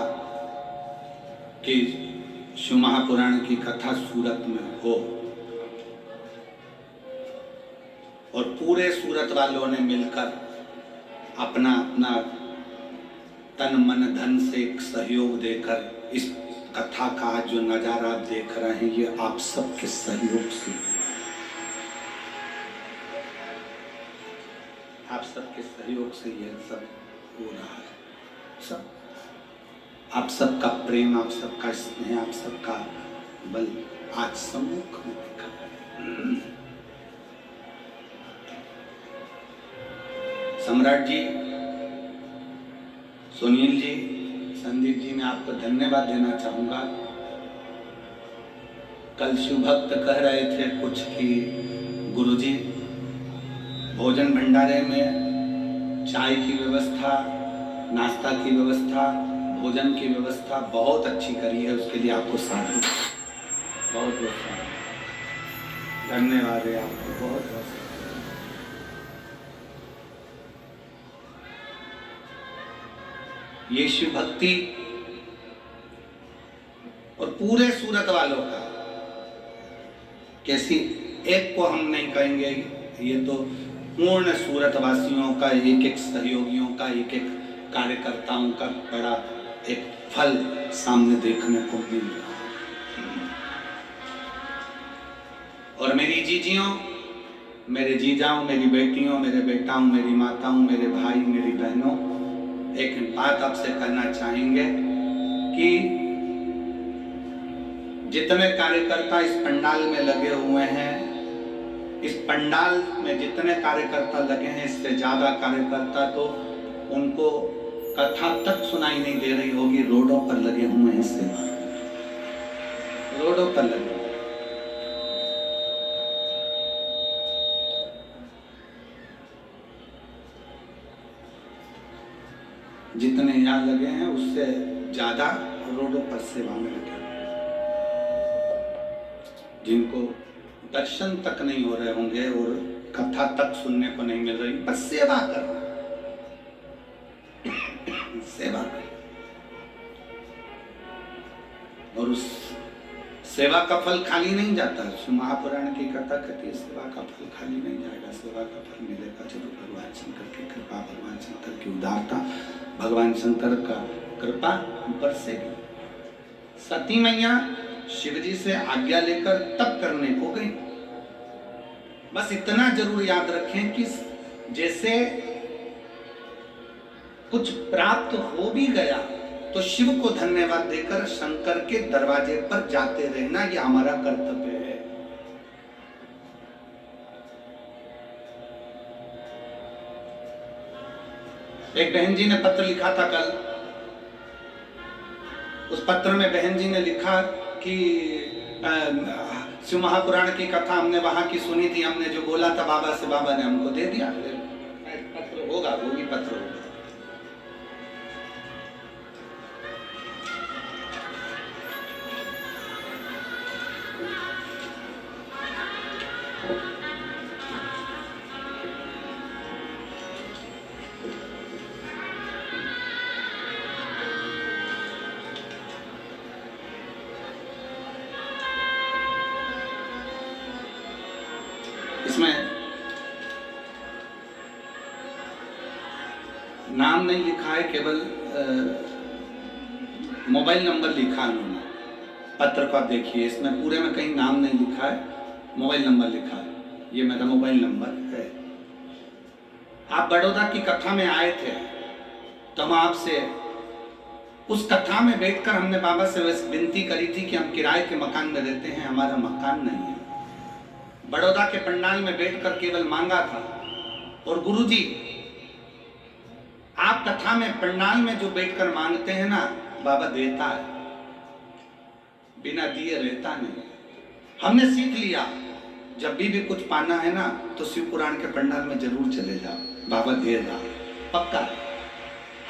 कि शिव महापुराण की कथा सूरत में हो, और पूरे सूरत वालों ने मिलकर अपना अपना तन मन धन से एक सहयोग देकर इस कथा का जो नजारा आप देख रहे हैं, ये आप सबके सहयोग से, आप सबके सहयोग से ये सब हो रहा है। सब आप सबका प्रेम, आप सबका स्नेह, आप सबका बल आज सम्मुख में दिखा है। सम्राट जी, सुनील जी, संदीप जी, मैं आपको धन्यवाद देना चाहूंगा। कल शिव भक्त कह रहे थे कुछ कि गुरुजी भोजन भंडारे में चाय की व्यवस्था, नाश्ता की व्यवस्था, भोजन की व्यवस्था बहुत अच्छी करी है, उसके लिए आपको साधु बहुत बहुत धन्यवाद है आपको, बहुत बहुत। ये शिव भक्ति और पूरे सूरत वालों का, कैसी एक को हम नहीं कहेंगे, ये तो पूर्ण सूरत वासियों का, एक एक सहयोगियों का, एक एक कार्यकर्ताओं का बड़ा एक फल सामने देखने को मिल रहा है। और मेरी जीजियों, मेरे जीजाओं, मेरी बेटियों, मेरे बेटाओं, मेरी माताओं, मेरे भाई, मेरी बहनों, एक बात आपसे कहना चाहेंगे कि जितने कार्यकर्ता इस पंडाल में लगे हुए हैं, इस पंडाल में जितने कार्यकर्ता लगे हैं, इससे ज्यादा कार्यकर्ता तो उनको कथा तक सुनाई नहीं दे रही होगी, रोडों पर लगे हुए हैं, सेवा रोडों पर लगे। जितने यहाँ लगे हैं उससे ज्यादा रोडों पर सेवा में लगे, जिनको दर्शन तक नहीं हो रहे होंगे और कथा तक सुनने को नहीं मिल रही, बस सेवा करना, सेवा कर। और उस सेवा का फल खाली नहीं जाता। महापुराण की कथा कहती है सेवा का फल खाली नहीं जाएगा, सेवा का फल मिलेगा जरूर। भगवान शंकर की कृपा, भगवान शंकर की उदारता, भगवान शंकर का कृपा बरसेगी। सती मैया शिवजी से आज्ञा लेकर तप करने को गई। बस इतना जरूर याद रखें कि जैसे कुछ प्राप्त हो भी गया तो शिव को धन्यवाद देकर शंकर के दरवाजे पर जाते रहना, यह हमारा कर्तव्य है। एक बहन जी ने पत्र लिखा था कल, उस पत्र में बहन जी ने लिखा कि शिव महापुराण की कथा हमने वहां की सुनी थी, हमने जो बोला था बाबा से, बाबा ने हमको दे दिया। पत्र होगा, वो भी पत्र होगा। इसमें नाम नहीं लिखा है, केवल मोबाइल नंबर लिखा है उन्होंने। पत्र को आप देखिए, इसमें पूरे में कहीं नाम नहीं लिखा है, मोबाइल नंबर लिखा है। ये मेरा मोबाइल नंबर है। आप बड़ौदा की कथा में आए थे तो हम आपसे उस कथा में बैठकर हमने बाबा से विनती करी थी कि हम किराए के मकान में रहते हैं, हमारा मकान नहीं है। बड़ौदा के पंडाल में बैठकर केवल मांगा था। और गुरुजी, आप कथा में पंडाल में जो बैठकर मांगते हैं ना, बाबा देता है, बिना दिए रहता नहीं। हमने सीख लिया, जब भी कुछ पाना है ना तो शिव पुराण के पंडाल में जरूर चले जाओ, बाबा देगा, पक्का है।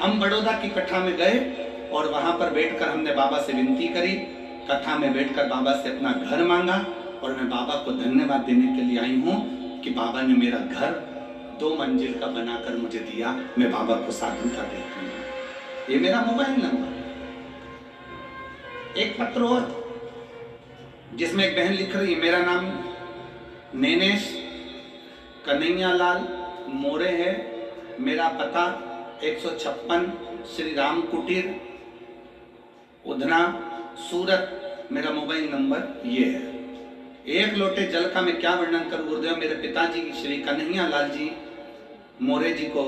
हम बड़ौदा की कथा में गए और वहां पर बैठकर हमने बाबा से विनती करी, कथा में बैठकर बाबा से अपना घर मांगा। और मैं बाबा को धन्यवाद देने के लिए आई हूं कि बाबा ने मेरा घर 2 मंजिल का बनाकर मुझे दिया। मैं बाबा को साधुता देती हूँ। ये मेरा मोबाइल नंबर। एक पत्र और जिसमें एक बहन लिख रही है, मेरा नाम नैनेश कन्हैया लाल मोरे है, मेरा पता 156 श्री राम कुटीर उधना सूरत, मेरा मोबाइल नंबर ये है। एक लोटे जल का मैं क्या वर्णन करूं गुरुदेव। मेरे पिताजी श्री कन्हैया लाल जी मोरे जी को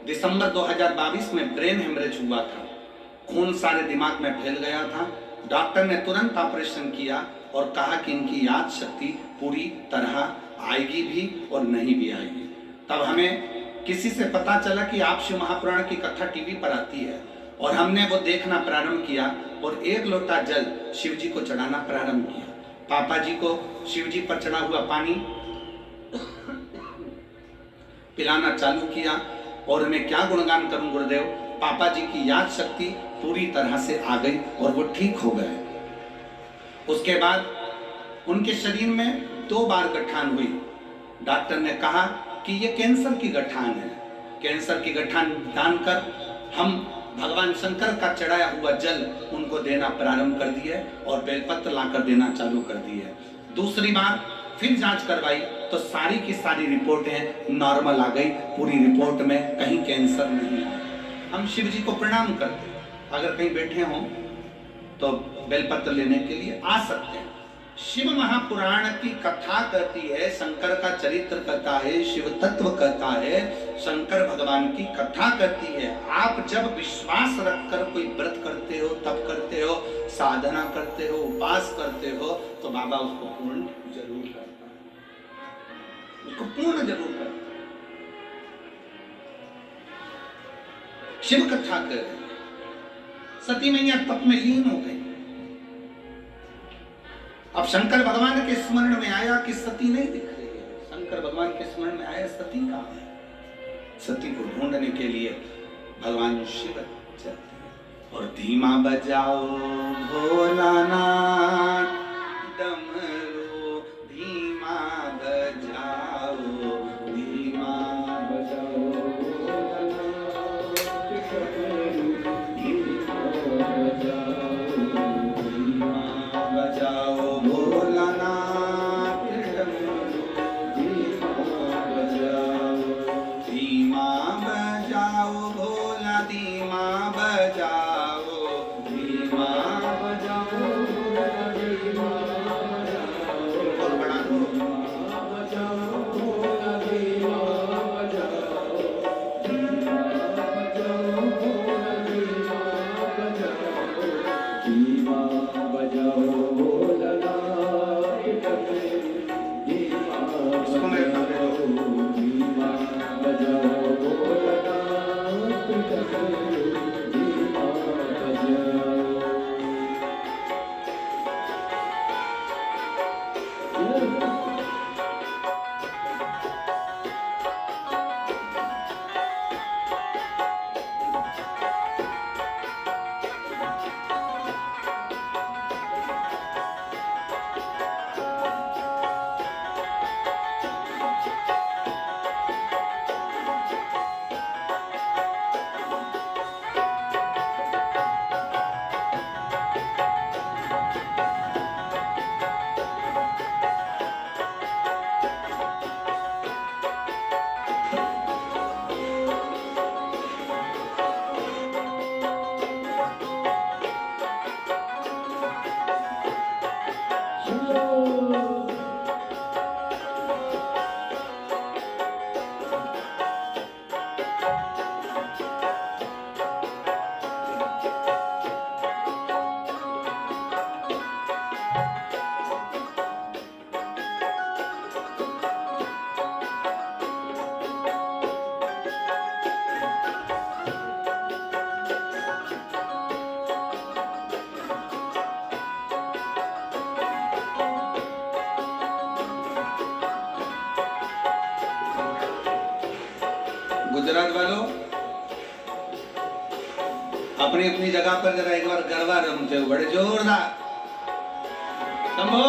दिसंबर 2022 में ब्रेन हेमरेज हुआ था, खून सारे दिमाग में फैल गया था। डॉक्टर ने तुरंत ऑपरेशन किया और कहा कि इनकी याद शक्ति पूरी तरह आएगी भी और नहीं भी आएगी। तब हमें किसी से पता चला कि आप शिव महापुराण की कथा टीवी पर आती है और हमने वो देखना प्रारंभ किया और 1 लोटा जल शिव जी को चढ़ाना प्रारंभ किया। पापा जी को शिव जी पर चढ़ा हुआ पानी पिलाना चालू किया। और मैं क्या गुणगान करूं गुरुदेव, पापा जी की याद शक्ति पूरी तरह से आ गई और वो ठीक हो गए। उसके बाद उनके शरीर में 2 बार गठान हुई। डॉक्टर ने कहा कि ये कैंसर की गठान है। कैंसर की गठान जानकर हम भगवान शंकर का चढ़ाया हुआ जल उनको देना प्रारंभ कर दिए और बेलपत्र लाकर देना चालू कर दिए। दूसरी बार फिर जांच करवाई तो सारी की सारी रिपोर्टें नॉर्मल आ गई। पूरी रिपोर्ट में कहीं कैंसर नहीं आया। हम शिव जी को प्रणाम करते हैं। अगर कहीं बैठे हों तो बेलपत्र लेने के लिए आ सकते हैं। शिव महापुराण की कथा कहती है, शंकर का चरित्र कहता है, शिव तत्व कहता है, शंकर भगवान की कथा कहती है। आप जब विश्वास रखकर कोई व्रत करते हो, तप करते हो, साधना करते हो, उपास करते हो, तो बाबा उसको पूर्ण जरूर करता है, उसको पूर्ण जरूर करता है। शिव कथा कर रही है। सती मैया तप में लीन हो गई। अब शंकर भगवान के स्मरण में आया कि सती नहीं दिख रही है। शंकर भगवान के स्मरण में आया सती कहाँ है। सती को ढूंढने के लिए भगवान शिव चलते हैं और धीमा बजाओ भोलानाथ डमरू, धीमा बजाओ, धीमा बजाओ, बजाओ भोलानाथ डमरू, धीमा बजाओ, धीमा बजाओ भोला, धीमा बजाओ, धीमा बजाओ। गुजरात वालों अपनी अपनी जगह पर जरा एक बार गरबा रमते हो बड़े जोरदार। शंभो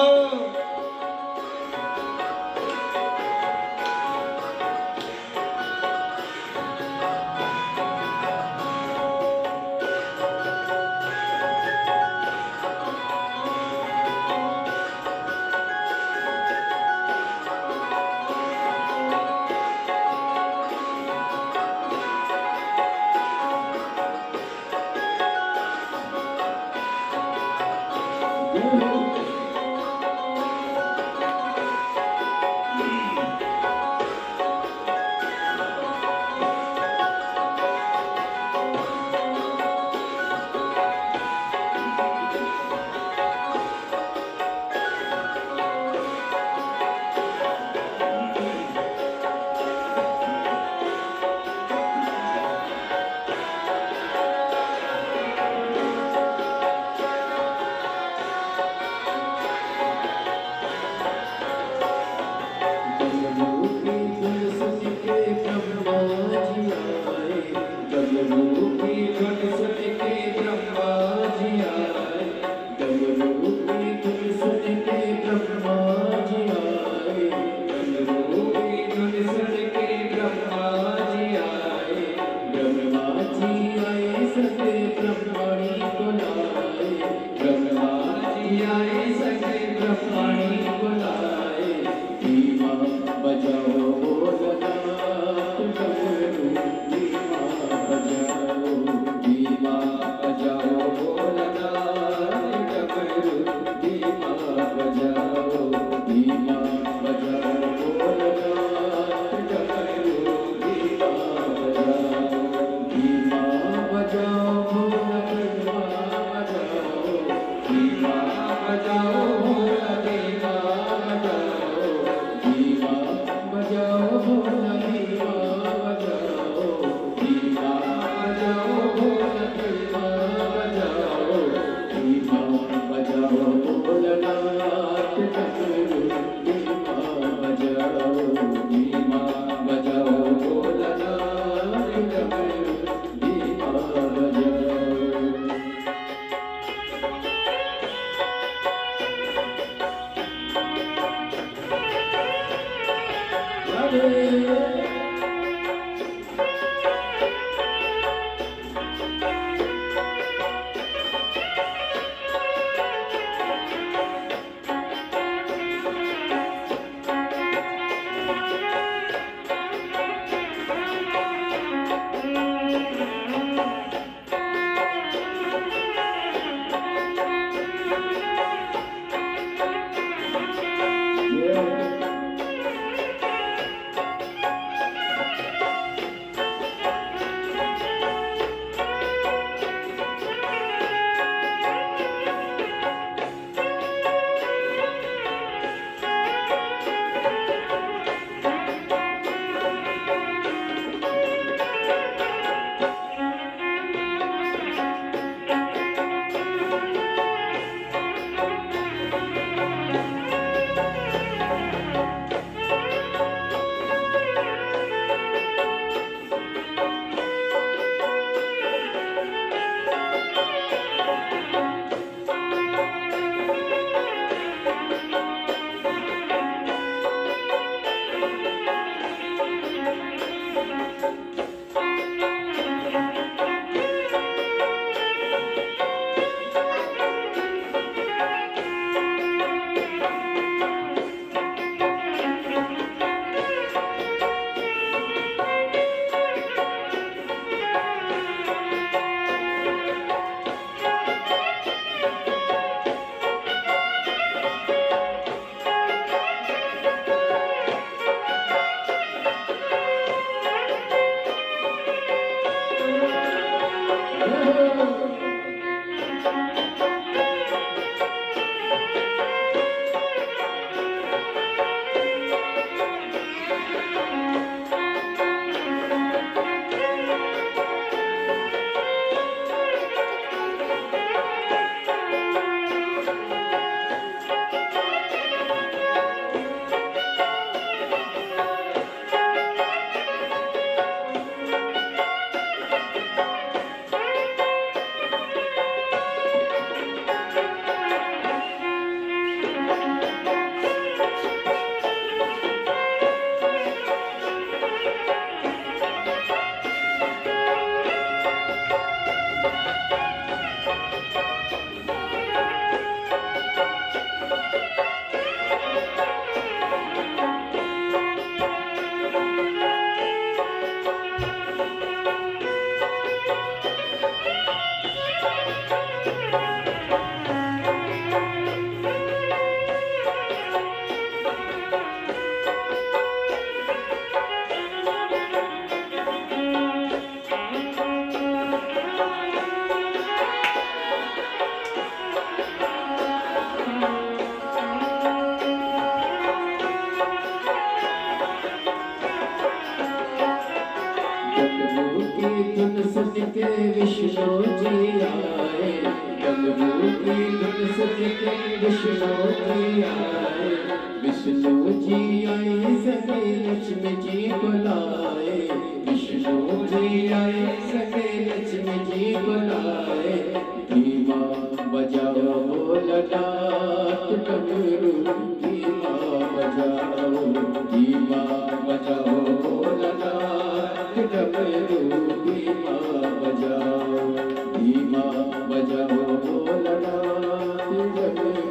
धीमा बजाओ भोलानाथ डमरू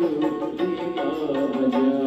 धीमा बजाओ।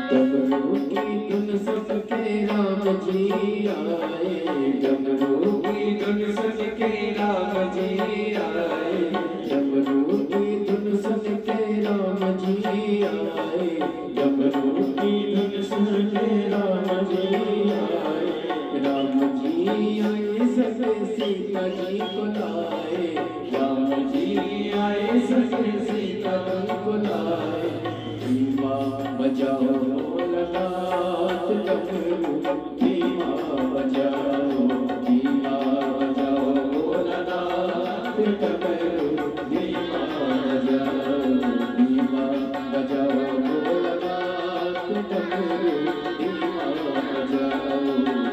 डमरू की धुन सबके राम जी आए, डमरू की धुन सबके राम जी आए, डमरू की धुन सबके राम जी आए, डमरू की धुन सबके राम जी आए। राम जी आए सके सीता जी को लाए, राम जी आए सके सीता जी को लाए। धीमा बजाओ भोलानाथ डमरू धीमा बजाओ, धीमा बजाओ भोलानाथ डमरू धीमा बजाओ, धीमा बजाओ भोलानाथ डमरू धीमा बजाओ,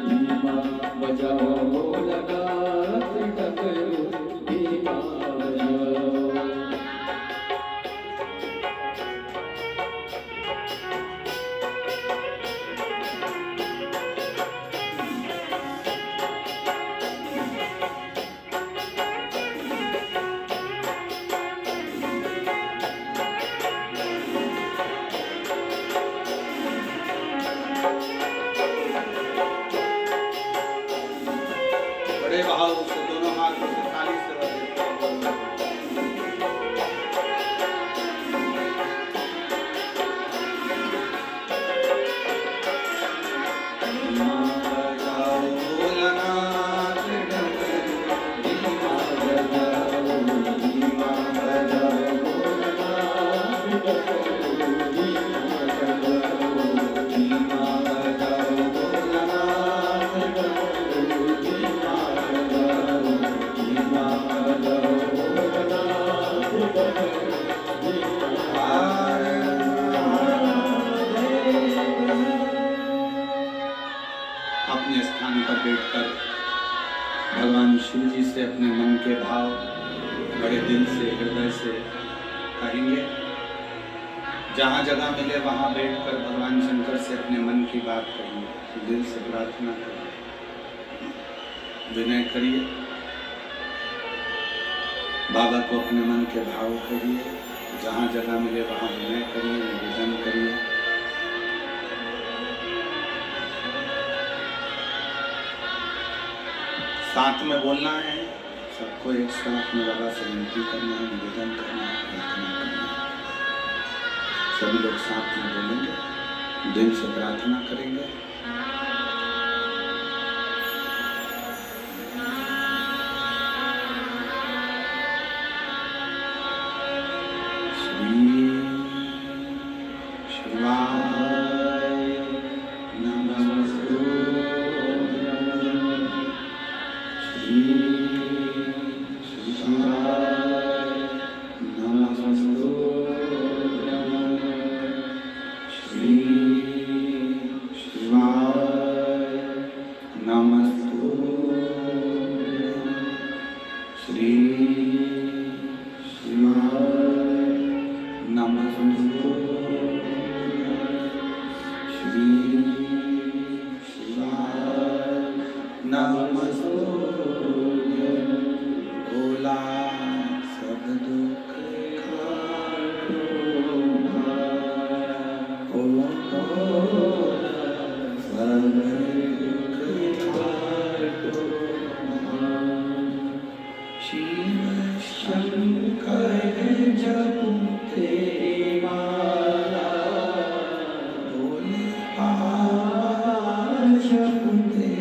धीमा बजाओ भोलानाथ डमरू धीमा बजाओ। बड़े भाव से दोनों हाथों से ताली से बजाते हैं। धीमा बजाओ भोलानाथ डमरू धीमा बजाओ, धीमा बजाओ भोलानाथ डमरू धीमा बजाओ, धीमा बजाओ भोलानाथ डमरू धीमा बजाओ, धीमा बजाओ भोलानाथ डमरू धीमा। अपने स्थान पर बैठकर भगवान शिव जी से अपने मन के भाव बड़े दिल से हृदय से कहेंगे। जहाँ जगह मिले वहाँ बैठकर भगवान शंकर से अपने मन की बात करेंगे, दिल से प्रार्थना करें, विनय करिए, बाबा को अपने मन के भाव करिए। जहाँ जगह मिले वहाँ विनय करिए, निवेदन करिए। साथ में बोलना है सबको। सबको एक साथ में बाबा से विनती करना है, निवेदन करना है, प्रार्थना करना है। सभी लोग साथ में बोलेंगे, दिल से प्रार्थना करेंगे। श्री शिवाय नमस्तु। श्री शिवाय नमस्तु। श्री शिवाय नमस्तु। श्री शिवाय नमस्तु। श्री शिवाय नमस्तु। भोला सब दुख काटो, ओ भोला सब दुख काटो। शिव शंकर जपते माला, भोले बाबा जपते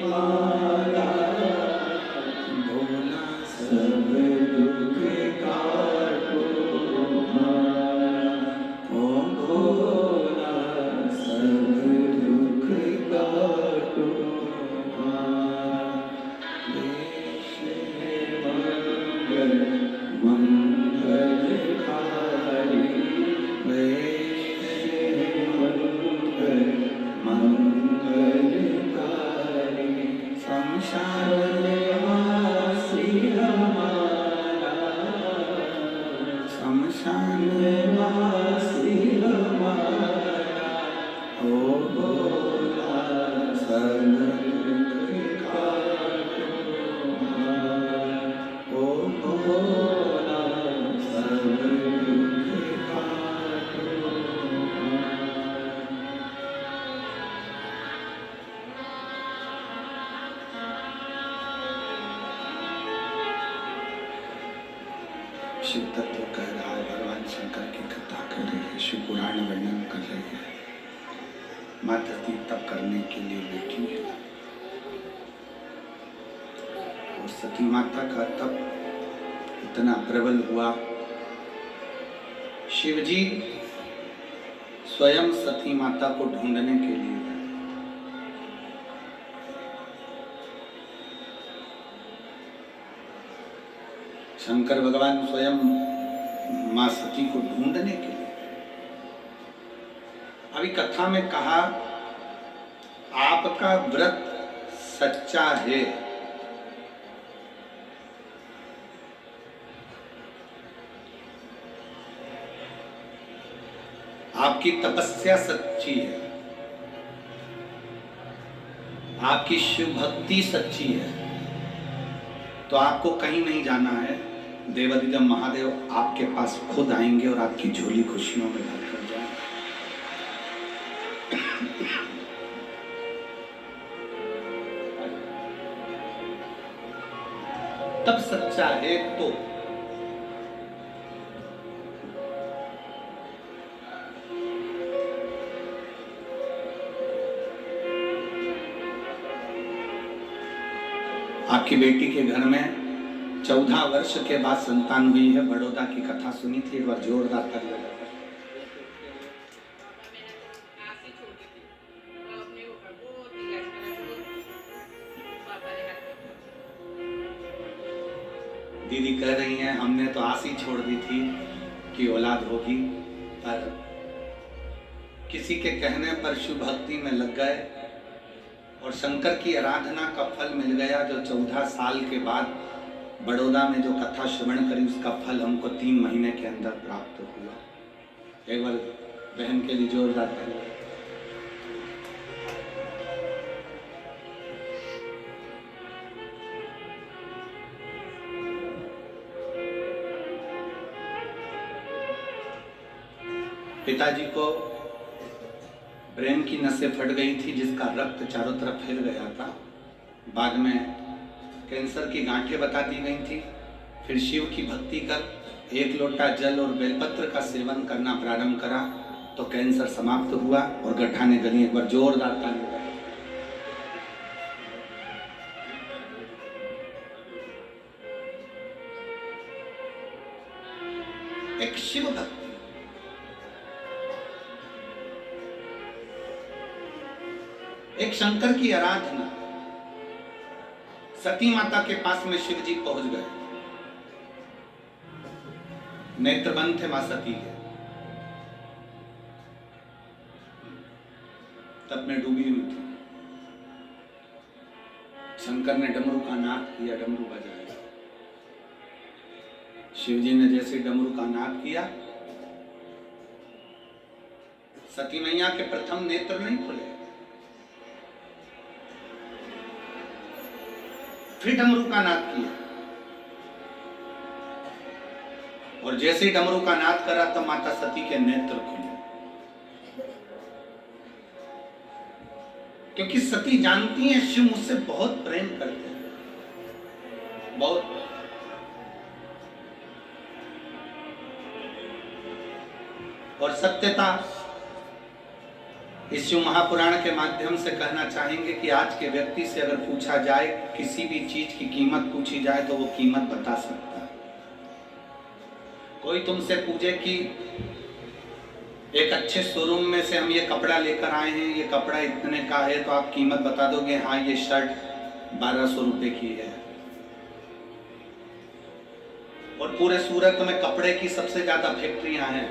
माला। भोला सब दुख काटो, ओ भोला सब दुख काटो। देश मंगलकारी, देश मंगलकारी। शमशान वासी हमारा, शमशान वासी हमारा। ओ भोला सब दुख काटो, ओ भोला सब दुख काटो। शिव तत्व कह रहा है, भगवान शंकर की कथा कर रही है, शिव पुराण वर्णन कर रही है। माँ धरती तप करने के लिए बैठी है और सती माता का तप इतना प्रबल हुआ, शिवजी स्वयं सती माता को ढूंढने के लिए गए। शंकर भगवान स्वयं मां सती को ढूंढने के लिए। अभी कथा में कहा, आपका व्रत सच्चा है, आपकी तपस्या सच्ची है, आपकी शिव भक्ति सच्ची है, तो आपको कहीं नहीं जाना है। देवादिदेव महादेव आपके पास खुद आएंगे और आपकी झोली खुशियों में भर कर जाएंगे। तब सच्चा है तो आपकी बेटी के घर में 14 वर्ष के बाद संतान हुई है। बड़ौदा की कथा सुनी थी, एक बार जोरदार ताली बजाकर। दीदी कह रही हैं, हमने तो आस ही छोड़ दी थी कि औलाद होगी, पर किसी के कहने पर शिव भक्ति में लग गए और शंकर की आराधना का फल मिल गया। जो 14 साल के बाद बड़ौदा में जो कथा श्रवण करी, उसका फल हमको 3 महीने के अंदर प्राप्त हुआ। एक बार बहन के लिए जोरदार ताली। पिताजी को ब्रेन की नसें फट गई थी, जिसका रक्त चारों तरफ फैल गया था। बाद में कैंसर की गांठें बता दी गई थी। फिर शिव की भक्ति कर 1 लोटा जल और बेलपत्र का सेवन करना प्रारंभ करा तो कैंसर समाप्त हुआ और गड्ढा ने गली। एक बार जोरदार ताली बजाएं। एक शिव भक्ति, एक शंकर की आराधना। सती माता के पास में शिव जी पहुंच गए। नेत्र बंद थे मां सती के, तब में डूबी हुई थी। शंकर ने डमरू का नाद किया, डमरू बजाया। शिव जी ने जैसे डमरू का नाद किया, सती मैया के प्रथम नेत्र नहीं खुले। फिर डमरू का नाद किया और जैसे ही डमरू का नाद करा तो माता सती के नेत्र खुले। क्योंकि सती जानती हैं शिव मुझसे बहुत प्रेम करते हैं, बहुत। और सत्यता इस शिव महापुराण के माध्यम से कहना चाहेंगे कि आज के व्यक्ति से अगर पूछा जाए, किसी भी चीज की कीमत पूछी जाए तो वो कीमत बता सकता है। कोई तुमसे पूछे कि एक अच्छे शोरूम में से हम ये कपड़ा लेकर आए हैं, ये कपड़ा इतने का है, तो आप कीमत बता दोगे? हाँ, ये शर्ट 1200 रुपए की है। और पूरे सूरत में कपड़े की सबसे ज्यादा फैक्ट्रियां हैं।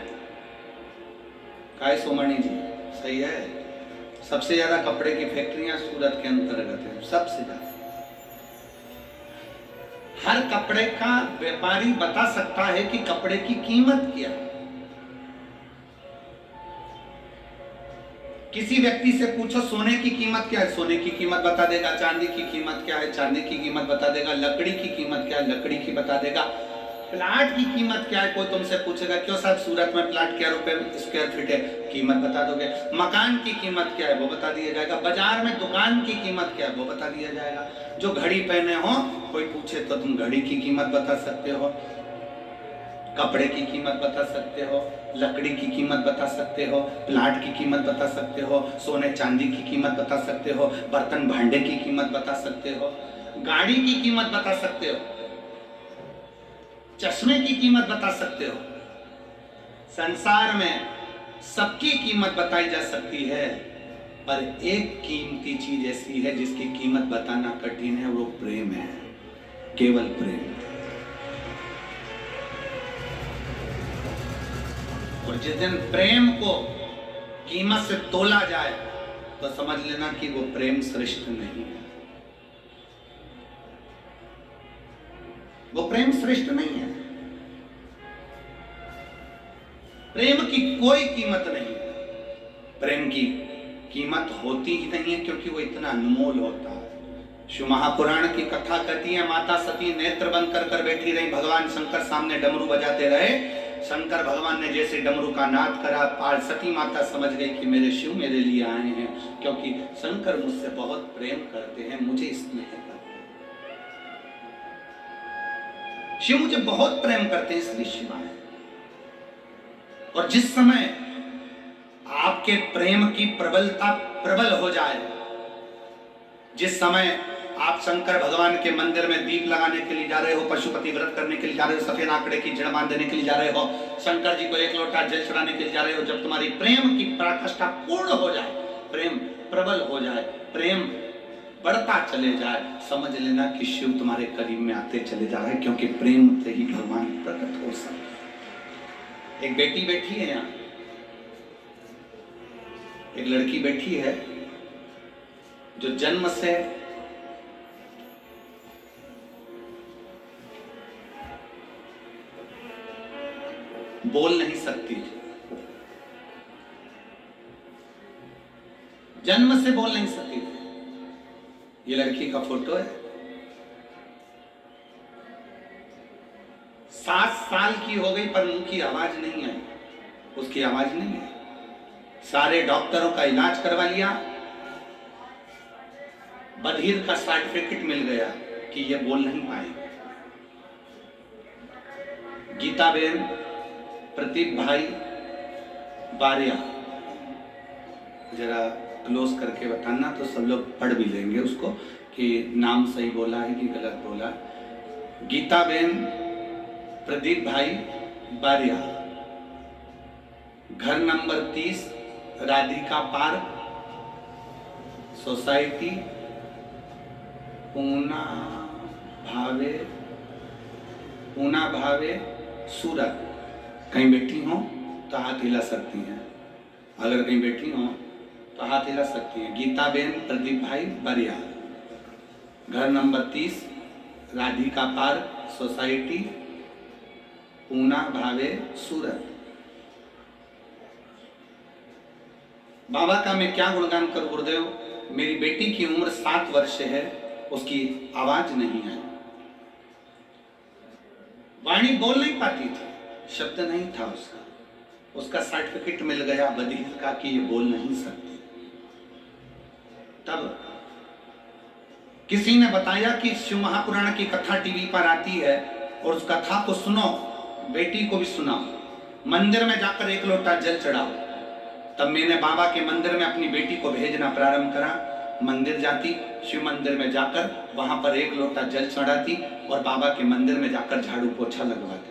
काय सोमणी जी, सही है, सबसे ज्यादा कपड़े की फैक्ट्रियां सूरत के अंतर्गत है, सबसे ज्यादा। हर कपड़े का व्यापारी बता सकता है कि कपड़े की कीमत क्या है। किसी व्यक्ति से पूछो सोने की कीमत क्या है, सोने की कीमत बता देगा। चांदी की कीमत क्या है, चांदी की कीमत बता देगा। लकड़ी की कीमत क्या है, लकड़ी की बता देगा। प्लाट की कीमत क्या है, कोई तुमसे पूछेगा क्यों साहब सूरत में प्लाट क्या रुपए स्क्वायर फीट है, कीमत बता दोगे। मकान की कीमत क्या है वो बता दिया जाएगा। बाजार में दुकान की कीमत क्या है वो बता दिया जाएगा। जो घड़ी पहने हो, कोई पूछे तो तुम घड़ी की कीमत बता सकते हो, कपड़े की कीमत बता सकते हो, लकड़ी की कीमत बता सकते हो, प्लाट की कीमत बता सकते हो, सोने चांदी की कीमत बता सकते हो, बर्तन भांडे की कीमत बता सकते हो, गाड़ी की कीमत बता सकते हो, चश्मे की कीमत बता सकते हो। संसार में सबकी कीमत बताई जा सकती है, पर एक कीमती चीज ऐसी है जिसकी कीमत बताना कठिन है, वो प्रेम है, केवल प्रेम। और जिस दिन प्रेम को कीमत से तोला जाए तो समझ लेना कि वो प्रेम श्रेष्ठ नहीं है, वो प्रेम श्रेष्ठ नहीं है। प्रेम की कोई कीमत नहीं है, प्रेम की कीमत होती ही नहीं है, क्योंकि वो इतना अनमोल होता है। शिव महापुराण की कथा कहती है, माता सती नेत्र बंद कर कर बैठी रही, भगवान शंकर सामने डमरू बजाते रहे। शंकर भगवान ने जैसे डमरू का नाद करा, पार्वती माता समझ गई कि मेरे शिव मेरे लिए आए हैं, क्योंकि शंकर मुझसे बहुत प्रेम करते हैं, मुझे स्नेह करते हैं। शिव मुझे बहुत प्रेम करते हैं, इसलिए शिव आए। और जिस समय आपके प्रेम की प्रबलता प्रबल हो जाए, जिस समय आप शंकर भगवान के मंदिर में दीप लगाने के लिए जा रहे हो, पशुपति व्रत करने के लिए जा रहे हो, सफेद आंकड़े की जड़ बांधने के लिए जा रहे हो, शंकर जी को 1 लोटा जल चढ़ाने के लिए जा रहे हो, जब तुम्हारी प्रेम की पराकाष्ठा पूर्ण हो जाए, प्रेम प्रबल हो जाए, प्रेम बढ़ता चले जाए, समझ लेना कि शिव तुम्हारे करीब में आते चले जा रहे हैं, क्योंकि प्रेम से ही भगवान प्रकट हो सकते। एक बेटी बैठी है यहाँ, एक लड़की बैठी है जो जन्म से बोल नहीं सकती, जन्म से बोल नहीं सकती। ये लड़की का फोटो है, 7 साल की हो गई पर मुंह की आवाज नहीं आई, उसकी आवाज नहीं है। सारे डॉक्टरों का इलाज करवा लिया, बधिर का सर्टिफिकेट मिल गया, कि ये बोल नहीं पाएगी। गीताबेन, प्रदीप भाई बारिया, जरा क्लोज करके बताना तो सब लोग पढ़ भी लेंगे उसको कि नाम सही बोला है कि गलत बोला। गीताबेन प्रदीप भाई बारिया, घर number 30, Radhika park, society, Poona भावे सूरत। कहीं बैठी हो तो हाथ हिला सकती हैं, अगर कहीं बैठी हो तो हाथ हिला सकती हैं। गीताबेन प्रदीप भाई बारिया, घर number 30, Radhika park, society, Poona भावे सूरत। बाबा का मैं क्या गुणगान करूं गुरुदेव। मेरी बेटी की उम्र 7 वर्ष है, उसकी आवाज नहीं है, वाणी बोल नहीं पाती थी, शब्द नहीं था उसका सर्टिफिकेट मिल गया बधिर का कि ये बोल नहीं सकती। तब किसी ने बताया कि शिव महापुराण की कथा टीवी पर आती है और उस कथा को सुनो, बेटी को भी सुनाओ, मंदिर में जाकर 1 लोटा जल चढ़ाओ। तब मैंने बाबा के मंदिर में अपनी बेटी को भेजना प्रारंभ करा। मंदिर जाती, शिव मंदिर में जाकर वहां पर 1 लोटा जल चढ़ाती और बाबा के मंदिर में जाकर झाड़ू पोछा लगवाती।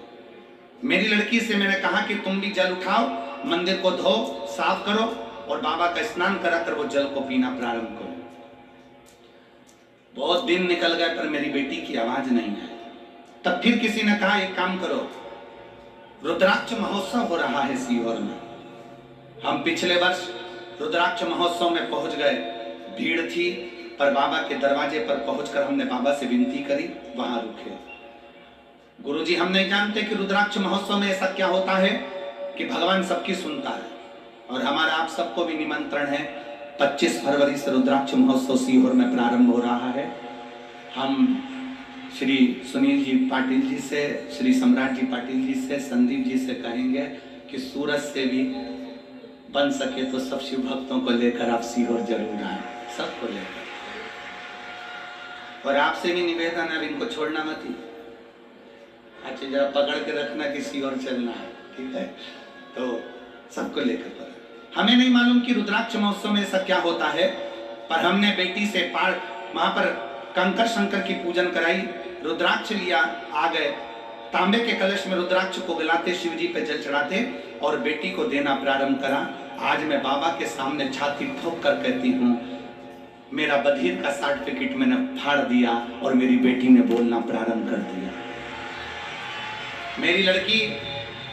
मेरी लड़की से मैंने कहा कि तुम भी जल उठाओ, मंदिर को धो साफ करो और बाबा का स्नान कराकर वो जल को पीना प्रारंभ करो। बहुत दिन निकल गए पर मेरी बेटी की आवाज नहीं आई। तब फिर किसी ने कहा एक काम करो, रुद्राक्ष महोत्सव हो रहा है सीहोर में। हम पिछले वर्ष रुद्राक्ष महोत्सव में पहुंच गए, भीड़ थी, पर बाबा के दरवाजे पर पहुंचकर हमने बाबा से विनती करी, वहां रुके। गुरुजी, हम नहीं जानते कि रुद्राक्ष महोत्सव में ऐसा क्या होता है कि भगवान सबकी सुनता है, और हमारा आप सबको भी निमंत्रण है। 25 फरवरी से रुद्राक्ष महोत्सव सीहोर में प्रारंभ हो रहा है। हम श्री सुनील जी पाटिल जी से, श्री सम्राट जी पाटिल जी से, संदीप जी से कहेंगे कि सूरत से भी बन सके तो सब शिव भक्तों को लेकर आप सीहोर जरूर आए, सबको लेकर। और आपसे भी निवेदन है, इनको छोड़ना मत ही, अच्छा जरा पकड़ के रखना कि सीहोर चलना है, ठीक है? तो सबको लेकर पर हमें नहीं मालूम कि रुद्राक्ष महोत्सव में ऐसा क्या होता है, पर हमने बेटी से वहां पर कंकर शंकर की पूजन कराई, रुद्राक्ष लिया, आ गए, तांबे के कलश में रुद्राक्ष को गिलाते, शिव जी पे जल चढ़ाते और बेटी को देना प्रारंभ करा। आज मैं बाबा के सामने छाती ठोक कर कहती हूँ, मेरा बधिर का सर्टिफिकेट मैंने फाड़ दिया और मेरी बेटी ने बोलना प्रारंभ कर दिया। मेरी लड़की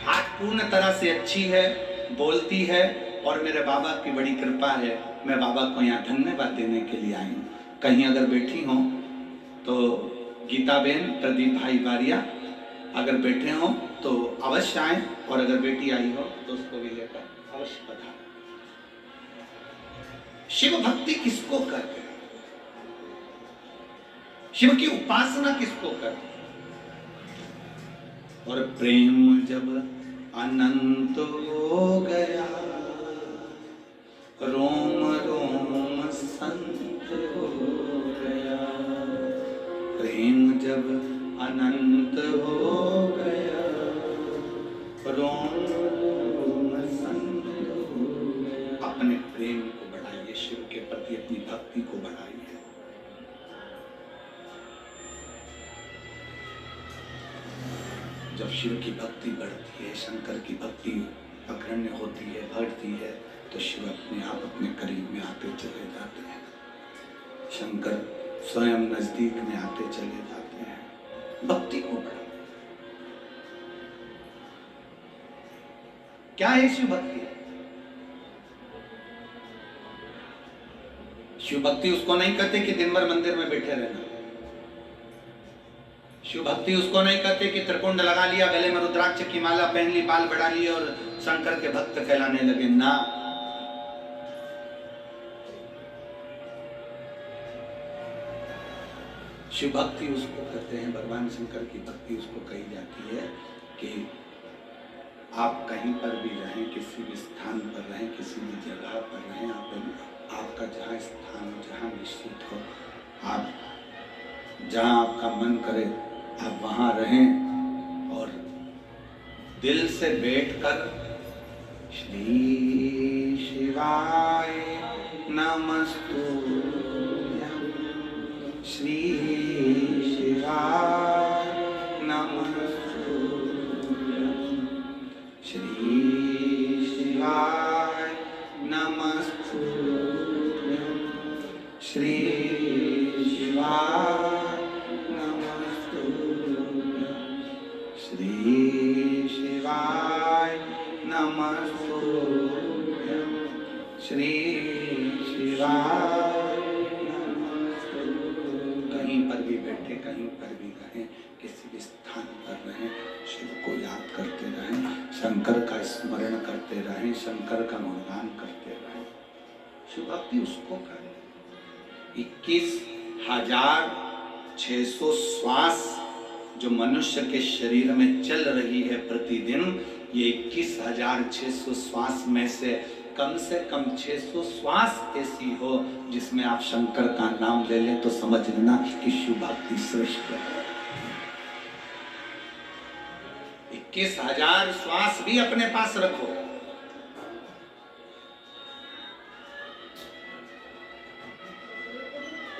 आज पूर्ण तरह से अच्छी है, बोलती है, और मेरे बाबा की बड़ी कृपा है। मैं बाबा को यहाँ धन्यवाद देने के लिए आई हूँ। कहीं अगर बैठी हो तो गीताबेन प्रदीप भाई बारिया अगर बैठे हो तो अवश्य आए, और अगर बेटी आई हो तो उसको भी लेकर अवश्य बता। शिव भक्ति किसको करते, शिव की उपासना किसको करते, और प्रेम जब अनंत हो गया, रोम रोम संत हो गया। प्रेम जब अनंत हो गया, रोम रोम संत हो गया। अपने प्रेम को बढ़ाइए, शिव के प्रति अपनी भक्ति को बढ़ाइए। जब शिव की भक्ति बढ़ती है, शंकर की भक्ति अग्रण्य होती है, बढ़ती है, तो शिव अपने आप अपने करीब में आते चले जाते हैं, शंकर स्वयं नजदीक में आते चले जाते हैं। भक्ति को बढ़ाओ। क्या है शिव भक्ति? शिव भक्ति उसको नहीं कहते कि दिन भर मंदिर में बैठे रहना। शिव भक्ति उसको नहीं कहते कि त्रिकुंड लगा लिया, गले में रुद्राक्ष की माला पहन ली, बाल बढ़ा लिए और शंकर के भक्त कहलाने लगे, ना। शिव भक्ति उसको कहते हैं, भगवान शंकर की भक्ति उसको कही जाती है कि आप कहीं पर भी रहें, किसी भी स्थान पर रहें, किसी भी जगह पर रहें, आपका जहाँ स्थान हो, जहाँ निश्चित हो, आप जहां आपका मन करे आप वहां रहें और दिल से बैठकर श्री शिवाय नमस्तुभ्यं, श्री शिवाय नमस्तुभ्यं, श्री शिवाय नमस्तुभ्यं, श्री शिवाय नमस्तुभ्यं, श्री शिवाय नमस्तुभ्यं, श्री शिवाय नमस्तुभ्यं। कहीं पर भी बैठे, कहीं पर भी रहें, किसी भी स्थान पर रहें, शिव को याद करते रहें, शंकर का स्मरण करते रहें, शंकर का गुणगान करते रहें। शिव भक्ति उसको करें। 21,600 श्वास जो मनुष्य के शरीर में चल रही है प्रतिदिन, ये 21,600 श्वास में से कम 600 श्वास ऐसी हो जिसमें आप शंकर का नाम ले लें तो समझ लेना कि शिव भक्ति श्रेष्ठ है। 21,000 श्वास भी अपने पास रखो।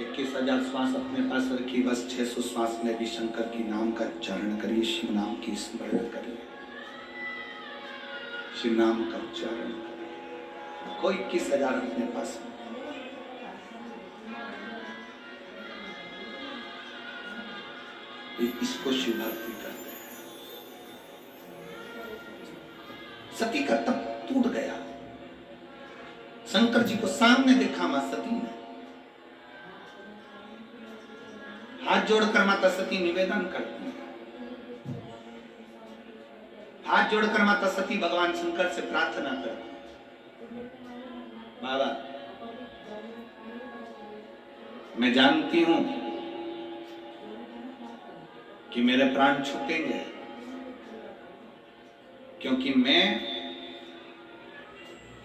इक्कीस 21,000 श्वास अपने पास रखी, बस 600 श्वास में भी शंकर की नाम का उच्चारण करिए, शिव नाम की स्मरण करिए, शिव नाम का उच्चारण करिए। कोई 21,000 अपने पास इसको शिव भक्ति करते हैं। सती का तप टूट गया, शंकर जी को सामने देखा मां सती ने, हाथ जोड़कर माता सती निवेदन करती है, हाथ जोड़कर माता सती भगवान शंकर से प्रार्थना करती, बाबा मैं जानती हूं कि मेरे प्राण छूटेंगे, क्योंकि मैं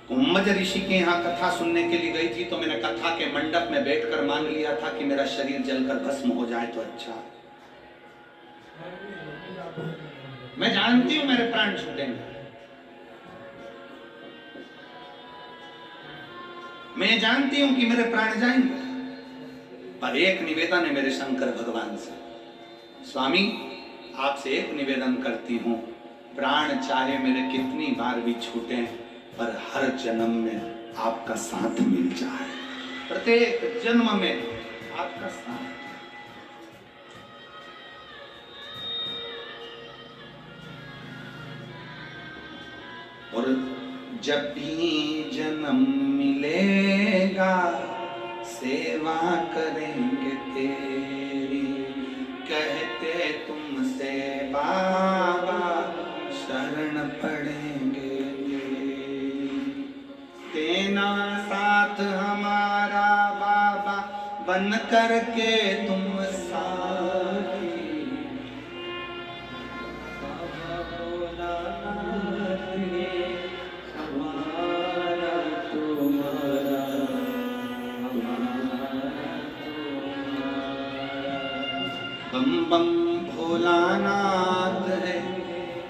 कुम्भज ऋषि के यहाँ कथा सुनने के लिए गई थी, तो मैंने कथा के मंडप में बैठकर मांग लिया था कि मेरा शरीर जलकर भस्म हो जाए तो अच्छा। मैं जानती हूं मेरे प्राण छूटेंगे, मैं जानती हूं कि मेरे प्राण जाएंगे, पर एक निवेदन है मेरे शंकर भगवान से, स्वामी आपसे एक निवेदन करती हूं, प्राण चाहे मेरे कितनी बार भी छूटे पर हर जन्म में आपका साथ मिल जाए, प्रत्येक जन्म में आपका साथ। और जब भी जन्म मिलेगा सेवा करेंगे तेरी, कहते तुमसे बाबा शरण पड़ेंगे तेरी, तेना साथ हमारा बाबा बन करके तुम साथी, बाबा बोला हमारा तुम्हारा, बम बम भोलानाथ है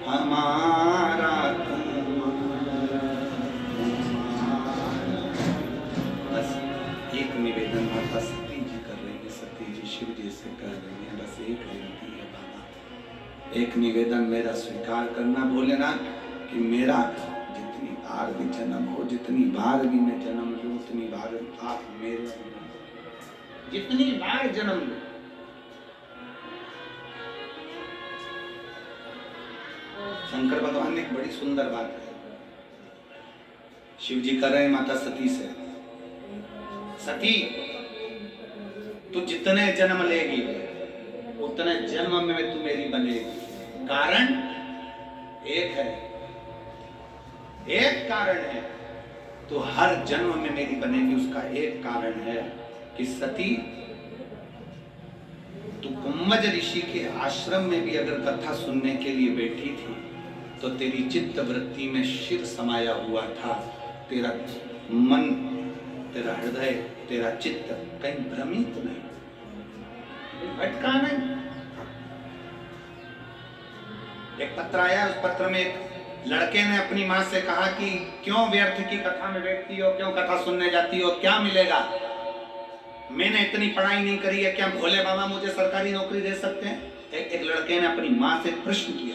हमारा तुम्हारा। बस एक निवेदन माता सती जी कर रही है, सती जी शिव जी से कह रही है, बस एक विनती है बाबा, एक निवेदन मेरा स्वीकार करना भोलेनाथ कि मेरा जितनी बार भी जन्म हो, जितनी बार भी मैं जन्म लूं उतनी बार आप मेरे, जितनी बार जन्म लूं। शंकर भगवान ने एक बड़ी सुंदर बात कही, शिव जी कर रहे हैं माता सती से, सती तू जितने जन्म लेगी उतने जन्म में तू मेरी बनेगी। कारण एक है, एक कारण है, तो हर जन्म में मेरी बनेगी, उसका एक कारण है कि सती तू कुम्भज ऋषि के आश्रम में भी अगर कथा सुनने के लिए बैठी थी तो तेरी चित्त वृत्ति में शिव समाया हुआ था, तेरा मन, तेरा हृदय, तेरा चित्त कहीं भ्रमित नहीं। भटका नहीं। एक पत्र आया, उस पत्र में एक लड़के ने अपनी माँ से कहा कि क्यों व्यर्थ की कथा में बैठती हो, क्यों कथा सुनने जाती हो, क्या मिलेगा? मैंने इतनी पढ़ाई नहीं करी है, क्या भोले बाबा मुझे सरकारी नौकरी दे सकते हैं? एक लड़के ने अपनी माँ से प्रश्न किया।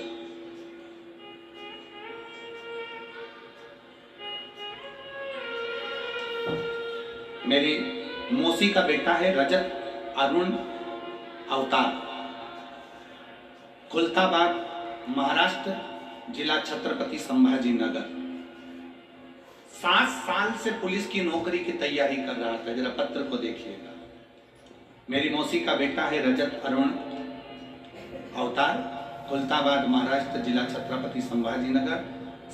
मेरी मौसी का बेटा है रजत अरुण अवतार, खुलताबाद महाराष्ट्र, जिला छत्रपति संभाजी नगर। 7 साल से पुलिस की नौकरी की तैयारी कर रहा था। जरा पत्र को देखिएगा। मेरी मौसी का बेटा है रजत अरुण अवतार, खुलताबाद महाराष्ट्र, जिला छत्रपति संभाजी नगर।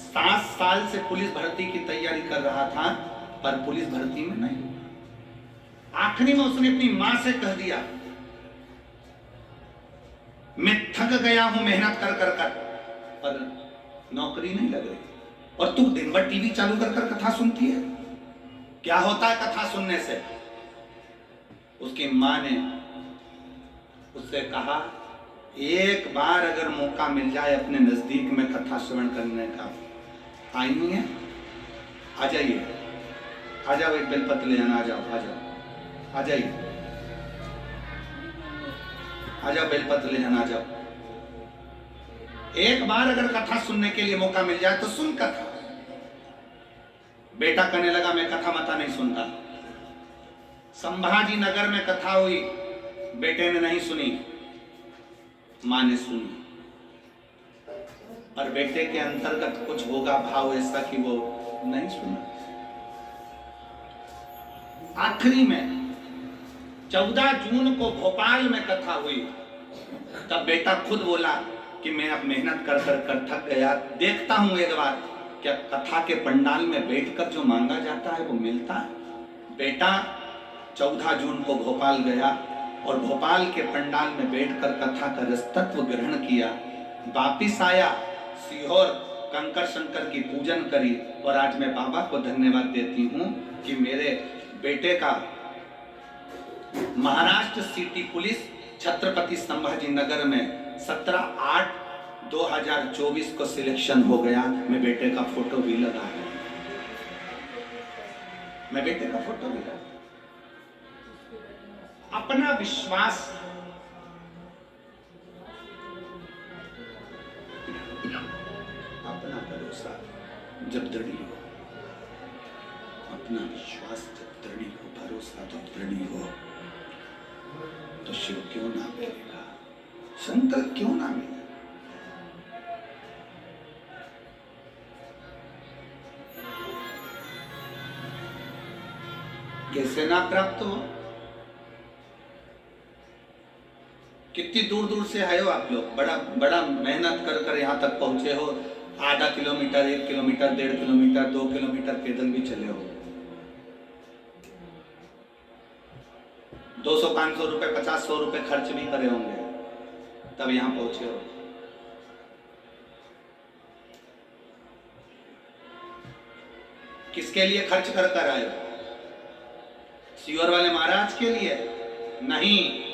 7 साल से पुलिस भर्ती की तैयारी कर रहा था, पर पुलिस भर्ती में नहीं। आखिरी में उसने अपनी मां से कह दिया, मैं थक गया हूं मेहनत कर कर कर, पर नौकरी नहीं लग रही। और तू दिन भर टीवी चालू कर कर कथा सुनती है। क्या होता है कथा सुनने से? उसकी मां ने उससे कहा, एक बार अगर मौका मिल जाए अपने नजदीक में कथा श्रवण करने का, आई नहीं है, आ जाइए, आ जाओ, एक बेलपत्र ले आना, आ जाओ, आ जाओ, आ जाइए, आ जाओ, बेलपत्र ले जाना, आ जाओ। एक बार अगर कथा सुनने के लिए मौका मिल जाए तो सुन कथा। बेटा कहने लगा, मैं कथा मता नहीं सुनता। संभाजी नगर में कथा हुई, बेटे ने नहीं सुनी, मां ने सुनी। और बेटे के अंतर्गत कुछ होगा भाव ऐसा कि वो नहीं सुना। आखिरी में 14 जून को भोपाल में कथा हुई। तब बेटा खुद बोला कि मैं अब मेहनत कर कर कर थक गया, देखता हूं एक बार क्या कथा के पंडाल में बैठकर जो मांगा जाता है वो मिलता है। बेटा 14 जून को भोपाल गया और भोपाल के पंडाल में बैठकर कथा का रसतत्व ग्रहण किया। वापिस आया, सीहोर कंकर शंकर की पूजन करी। और आज मैं बाबा को धन्यवाद देती हूं कि मेरे बेटे का महाराष्ट्र सिटी पुलिस छत्रपति संभाजी नगर में 17/8/2024 को सिलेक्शन हो गया। मैं बेटे का फोटो भी लगा है, मैं बेटे का फोटो भी लगा। अपना विश्वास, अपना भरोसा जब दृढ़ हो, अपना विश्वास जब दृढ़ हो, भरोसा जब दृढ़ हो, तो शिव क्यों ना मिलेगा, शंकर क्यों ना मिलेगा। कैसे ना प्राप्त हो? कितनी दूर दूर से आए हो आप लोग, बड़ा बड़ा मेहनत कर कर यहाँ तक पहुंचे हो। आधा किलोमीटर, 1 किलोमीटर, 1.5 किलोमीटर, 2 किलोमीटर पैदल भी चले हो। 200-500 रुपए, 50-100 रुपए खर्च भी करे होंगे, तब यहां पहुंचे हो। किसके लिए खर्च कर कर आए हो? सीहोर वाले महाराज के लिए नहीं,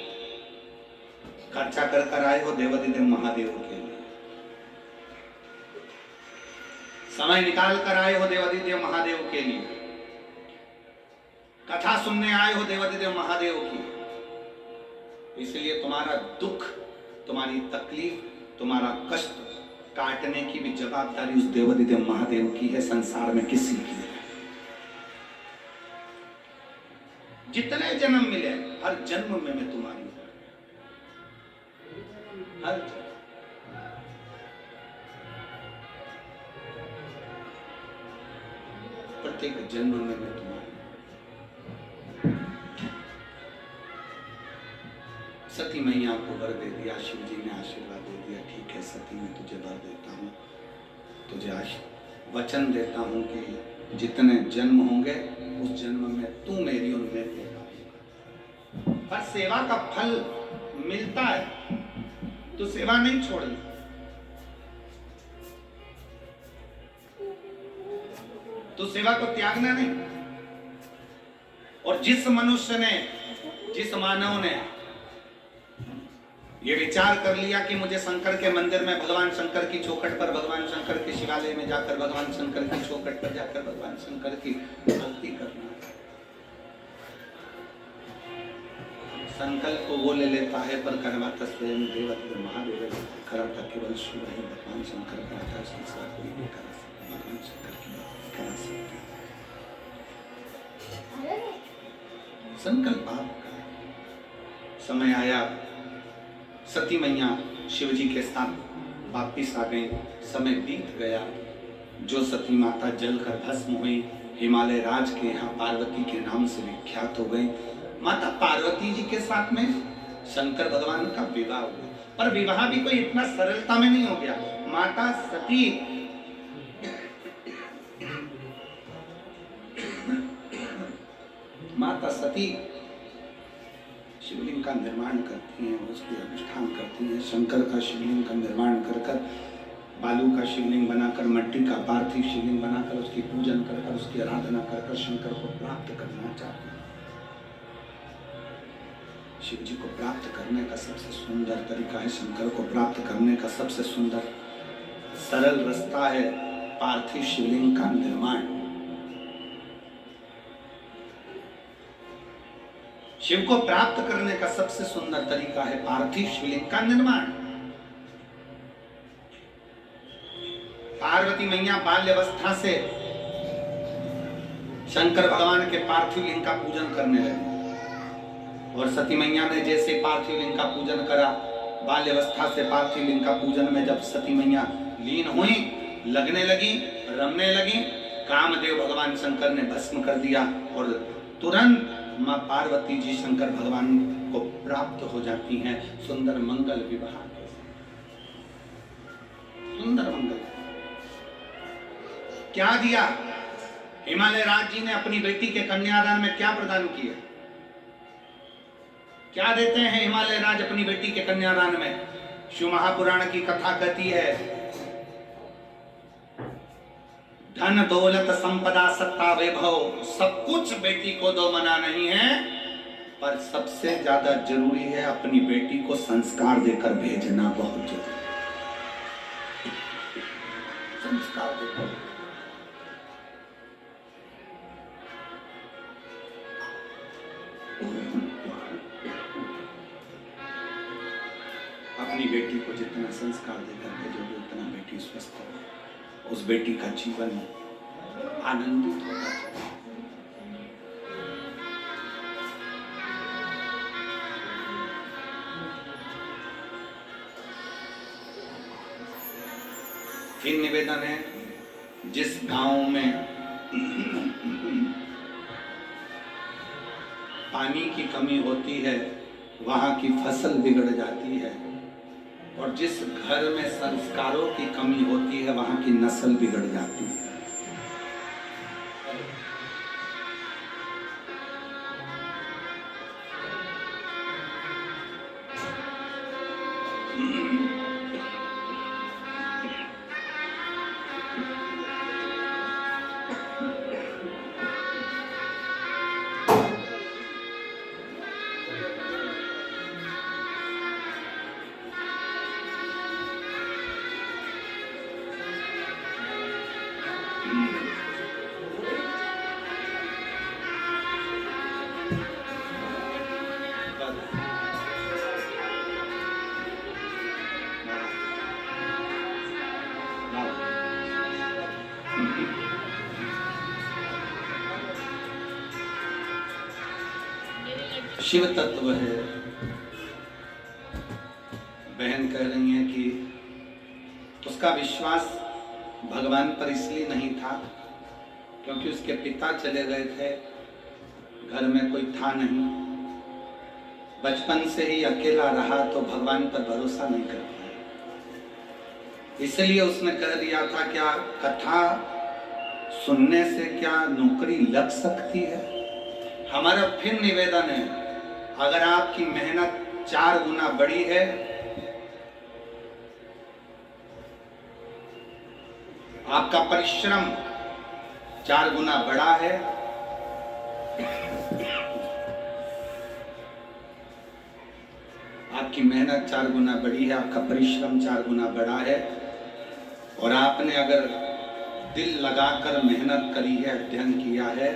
खर्चा कर कर आए हो देवाधिदेव महादेव के लिए। समय निकाल कर आए हो देवाधिदेव महादेव के लिए। कथा सुनने आए हो देवाधिदेव महादेव की। इसलिए तुम्हारा दुख, तुम्हारी तकलीफ, तुम्हारा कष्ट काटने की भी जवाबदारी उस देवाधिदेव महादेव की है, संसार में किसी की है। जितने जन्म मिले, हर जन्म में मैं तुम्हारी हूं, हर जन्म। प्रत्येक जन्म में मैं तुम्हारी। सती मैया को वर दे दिया, शिव जी ने आशीर्वाद दे दिया। ठीक है सती, मैं तुझे वर देता हूँ, तुझे वचन देता हूँ कि जितने जन्म होंगे उस जन्म में तू मेरी और मैं तेरा होगा। पर सेवा का फल मिलता है तो सेवा नहीं छोड़नी। तो सेवा को त्यागना नहीं। और जिस मनुष्य ने, जिस मानव ने ये विचार कर लिया कि मुझे शंकर के मंदिर में भगवान शंकर की चौखट पर, भगवान शंकर के शिवालय में जाकर, भगवान शंकर की चौखट पर जाकर भगवान शंकर की भक्ति करना है। संकल्प को वो ले लेता है पर करवाता स्वयं देवत महादेव कराता केवल शिव है। भगवान शंकर कराता है, उसके साथ कोई नहीं करा सकता। भगवान शंकर की भक्ति करा सकता है। संकल्प आपका। समय आया, सती मैया शिव जी के साथ वापिस आ गई। समय बीत गया। जो सती माता जलकर भस्म हुई, हिमालय राज के यहाँ पार्वती के नाम से विख्यात हो गई। माता पार्वती जी के साथ में शंकर भगवान का विवाह हुआ, पर विवाह भी कोई इतना सरलता में नहीं हो गया। माता सती शिवलिंग का निर्माण करती हैं, उसकी अनुष्ठान करती हैं। शंकर का शिवलिंग का निर्माण कर बालू का शिवलिंग बनाकर, मट्टी का पार्थिव शिवलिंग बनाकर उसकी पूजन कर उसकी आराधना कर शंकर को प्राप्त करना चाहती हैं। शिव जी को प्राप्त करने का सबसे सुंदर तरीका है, शंकर को प्राप्त करने का सबसे सुंदर सरल रास्ता है पार्थिव शिवलिंग का निर्माण। शिव को प्राप्त करने का सबसे सुंदर तरीका है पार्थिव शिवलिंग का निर्माण। पार्वती मैया बाल्यावस्था से शंकर भगवान के पार्थिव लिंग का पूजन करने लगी, और सती मैया ने जैसे पार्थिव लिंग का पूजन करा, बाल्यावस्था से पार्थिव लिंग का पूजन में जब सती मैया लीन हुई, लगने लगी, रमने लगी, कामदेव भगवान शंकर ने भस्म कर दिया और तुरंत मां पार्वती जी शंकर भगवान को प्राप्त हो जाती हैं। सुंदर मंगल विवाह, सुंदर मंगल। क्या दिया? हिमालय राज जी ने अपनी बेटी के कन्यादान में क्या प्रदान किया? क्या देते हैं हिमालय राज अपनी बेटी के कन्यादान में? शिव महापुराण की कथा कहती है, धन दौलत संपदा सत्ता वैभव सब कुछ बेटी को दो, मना नहीं है, पर सबसे ज्यादा जरूरी है अपनी बेटी को संस्कार देकर भेजना, बहुत जरूरी। संस्कार देकर। अपनी बेटी को जितना संस्कार देकर भेजोगे उतना बेटी स्वस्थ होगी, उस बेटी का जीवन आनंदित होगा। फिर निवेदन है, जिस गांव में पानी की कमी होती है वहां की फसल बिगड़ जाती है, और जिस घर में संस्कारों की कमी होती है वहां की नस्ल बिगड़ जाती है। शिव तत्व है। बहन कह रही है कि उसका विश्वास भगवान पर इसलिए नहीं था क्योंकि उसके पिता चले गए थे, घर में कोई था नहीं, बचपन से ही अकेला रहा तो भगवान पर भरोसा नहीं कर पाया। इसलिए उसने कह दिया था, क्या कथा सुनने से क्या नौकरी लग सकती है? हमारा फिर निवेदन है, अगर आपकी मेहनत 4 गुना बड़ी है, आपका परिश्रम 4 गुना बड़ा है, आपकी मेहनत 4 गुना बढ़ी है, आपका परिश्रम 4 गुना बढ़ा है। और आपने अगर दिल लगाकर मेहनत करी है, अध्ययन किया है,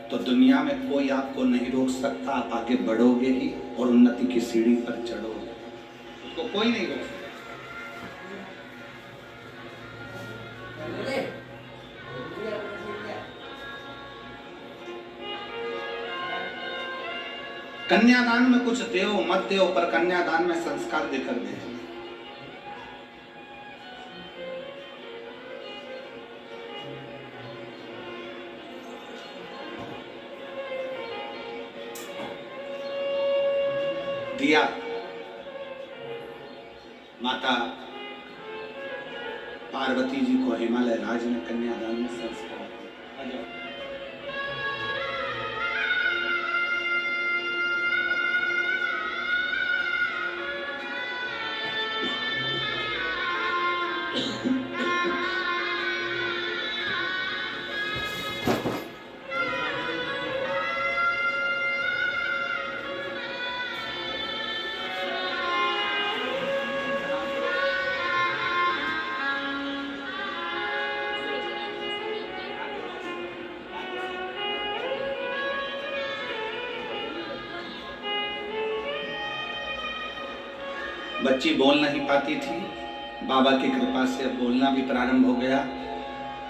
तो दुनिया में कोई आपको नहीं रोक सकता। आप आगे बढ़ोगे ही और उन्नति की सीढ़ी पर चढ़ोगे, उसको कोई नहीं रोक सकता। कन्यादान में कुछ देव मत देव, पर कन्यादान में संस्कार देकर दे। दिया माता पार्वती जी को हिमालय राज में कन्यादान में संस्कार दिया। बच्ची बोल नहीं पाती थी, बाबा की कृपा से अब बोलना भी प्रारंभ हो गया।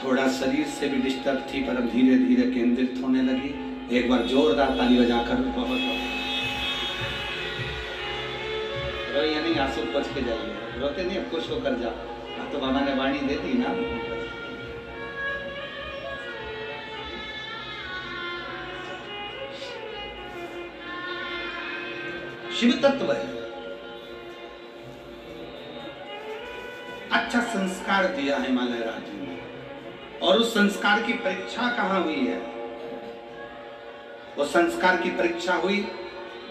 थोड़ा शरीर से भी डिस्टर्ब थी, पर अब धीरे धीरे केंद्रित होने लगी। एक बार जोरदार ताली बजाकर बहुत रोइए नहीं, आंसू पोंछ के जाइए, रोते नहीं, अब खुश होकर जाओ। अब तो बाबा ने वाणी दे दी ना। शिव तत्व है, अच्छा संस्कार दिया हिमालय राज्य ने। और उस संस्कार की परीक्षा कहाँ हुई है? वो संस्कार की परीक्षा हुई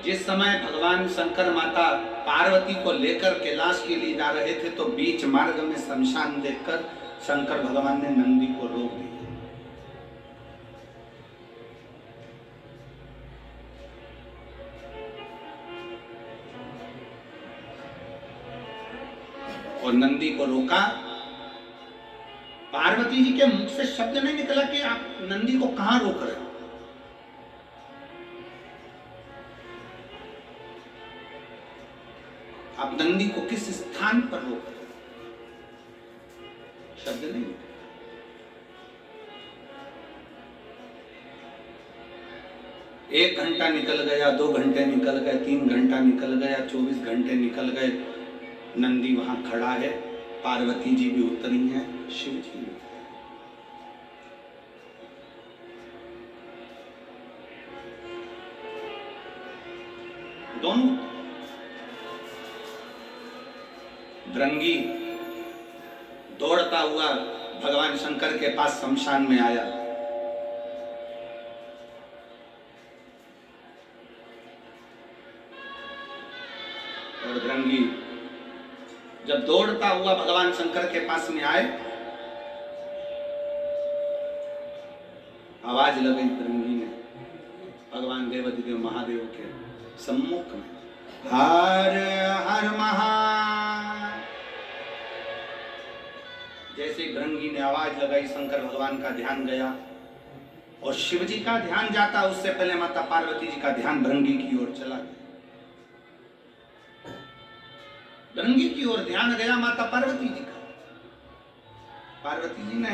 जिस समय भगवान शंकर माता पार्वती को लेकर कैलाश के लिए जा रहे थे, तो बीच मार्ग में शमशान देखकर शंकर भगवान ने नंदी को रोक दिया। और नंदी को रोका। पार्वती जी के मुख से शब्द नहीं निकला कि आप नंदी को कहां रोक रहे हो। आप नंदी को किस स्थान पर रोक रहे हो, शब्द नहीं निकला। एक घंटा निकल गया, 2 घंटे निकल गए, 3 घंटा निकल गया, 24 घंटे निकल गए। नंदी वहां खड़ा है, पार्वती जी भी उतरी हैं, शिव जी भी। दोनों भृंगी दौड़ता हुआ भगवान शंकर के पास शमशान में आया। और भृंगी जब दौड़ता हुआ भगवान शंकर के पास में आए, आवाज लगाई भृंगी ने भगवान देवाधिदेव महादेव के सम्मुख में, हर हर महा। जैसे भृंगी ने आवाज लगाई, शंकर भगवान का ध्यान गया। और शिव जी का ध्यान जाता उससे पहले माता पार्वती जी का ध्यान भृंगी की ओर चला गया। भृंगी की ओर ध्यान गया माता पार्वती जी का। पार्वती जी ने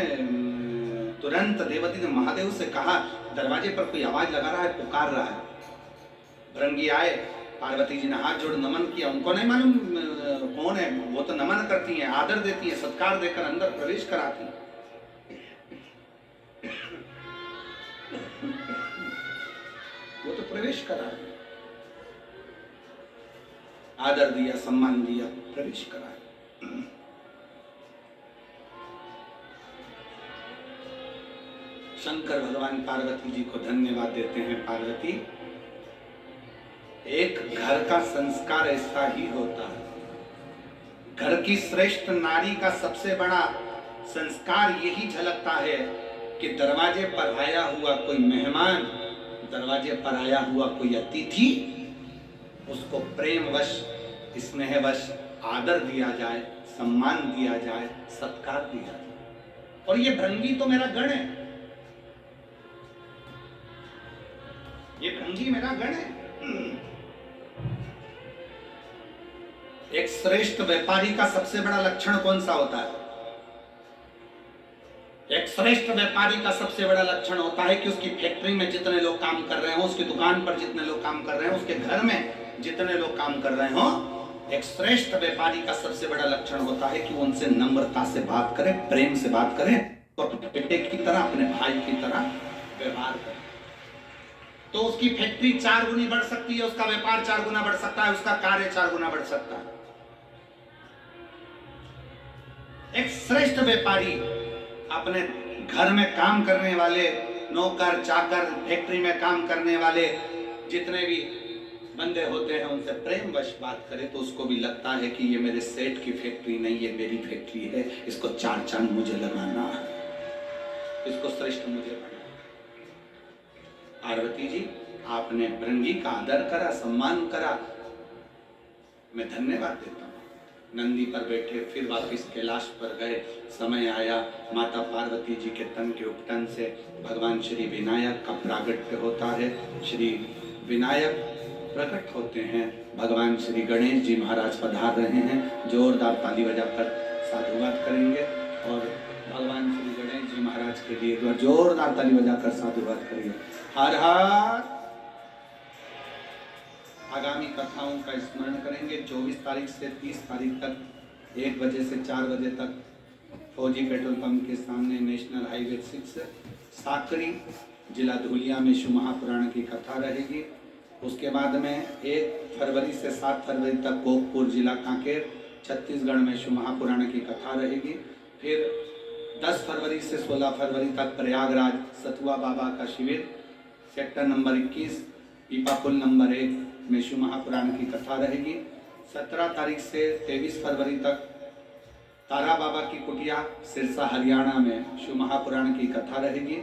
तुरंत देवदेव महादेव से कहा, दरवाजे पर कोई आवाज लगा रहा है, पुकार रहा है। भृंगी आए, पार्वती जी ने हाथ जोड़ नमन किया। उनको नहीं मालूम कौन है, वो तो नमन करती हैं, आदर देती हैं, सत्कार देकर अंदर प्रवेश कराती हैं। वो तो प्रवेश करा, आदर दिया, सम्मान दिया, प्रवेश कराया। शंकर भगवान पार्वती जी को धन्यवाद देते हैं। पार्वती, एक घर का संस्कार ऐसा ही होता है। घर की श्रेष्ठ नारी का सबसे बड़ा संस्कार यही झलकता है कि दरवाजे पर आया हुआ कोई मेहमान, दरवाजे पर आया हुआ कोई अतिथि, उसको प्रेमवश स्नेहवश आदर दिया जाए, सम्मान दिया जाए, सत्कार दिया जाए। और ये भृंगी तो मेरा गण है, ये भृंगी मेरा गण है। एक श्रेष्ठ व्यापारी का सबसे बड़ा लक्षण कौन सा होता है? एक श्रेष्ठ व्यापारी का सबसे बड़ा लक्षण होता है कि उसकी फैक्ट्री में जितने लोग काम कर रहे हो, उसकी दुकान पर जितने लोग काम कर रहे हो, उसके घर में जितने लोग काम कर रहे हो, एक श्रेष्ठ व्यापारी का सबसे बड़ा लक्षण होता है कि वो उनसे नम्रता से बात करे, प्रेम से बात करे, तो अपने बेटे की तरह, अपने भाई की तरह व्यवहार करे। तो उसकी फैक्ट्री 4 गुनी बढ़ सकती है, उसका व्यापार 4 गुना बढ़ सकता है, उसका कार्य 4 गुना बढ़ सकता है। एक श्रेष्ठ व्यापारी अपने घर में काम करने वाले नौकर चाकर, फैक्ट्री में काम करने वाले जितने भी बंदे होते हैं, उनसे प्रेम वश बात करे तो उसको भी लगता है कि ये मेरे सेठ की फैक्ट्री नहीं, ये मेरी फैक्ट्री है, इसको 4 चांद मुझे लगाना, इसको श्रेष्ठ मुझे बनाना। पार्वती जी, आपने भृंगी का आदर करा, सम्मान करा, मैं धन्यवाद देता हूँ। नंदी पर बैठे फिर वापिस कैलाश पर गए। समय आया, माता पार्वती जी के तन के उपटन से भगवान श्री विनायक का प्रागट्य होता है। श्री विनायक प्रकट होते हैं, भगवान श्री गणेश जी महाराज पधार रहे हैं। जोरदार ताली बजाकर साधुवाद करेंगे और भगवान श्री गणेश जी महाराज के लिए एक बार जोरदार ताली बजाकर साधुवाद करेंगे। हर हर। आगामी कथाओं का स्मरण करेंगे। 24 तारीख से 30 तारीख तक 1 बजे से 4 बजे तक फौजी पेट्रोल पंप के सामने नेशनल हाईवे 6 साकरी जिला धुलिया में शिव महापुराण की कथा रहेगी। उसके बाद में 1 फरवरी से 7 फरवरी तक गोपपुर जिला कांकेर छत्तीसगढ़ में शिव महापुराण की कथा रहेगी। फिर 10 फरवरी से 16 फरवरी तक प्रयागराज सतुआ बाबा का शिविर सेक्टर नंबर 21 पीपा पुल नंबर 1 में शिव महापुराण की कथा रहेगी। 17 तारीख से 23 फरवरी तक तारा बाबा की कुटिया सिरसा हरियाणा में शिव महापुराण की कथा रहेगी।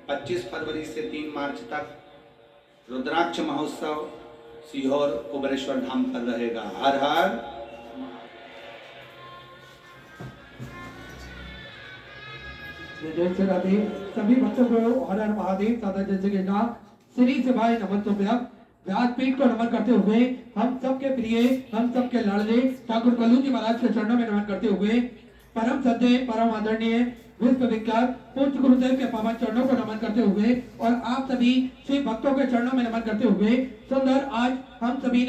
25 फरवरी से 3 मार्च तक रुद्राक्ष महोत्सव सीहोर कुबरेश्वर धाम पर रहेगा। हर हर। जय श्री राधे। सभी भक्तों को हर हर महादेव सादा जैसे के नाम श्री से भाई नमन तो व्यासपीठ को नमन करते हुए हम सबके प्रिय, हम सबके लाडले ठाकुर कल्लू जी महाराज के चरणों में नमन करते हुए परम सद्य, परम आदरणीय, विश्व विख्यात पूज्य गुरुदेव के पावन चरणों को नमन करते हुए और आप सभी शिव भक्तों के चरणों में नमन करते हुए सुंदर आज हम सभी ने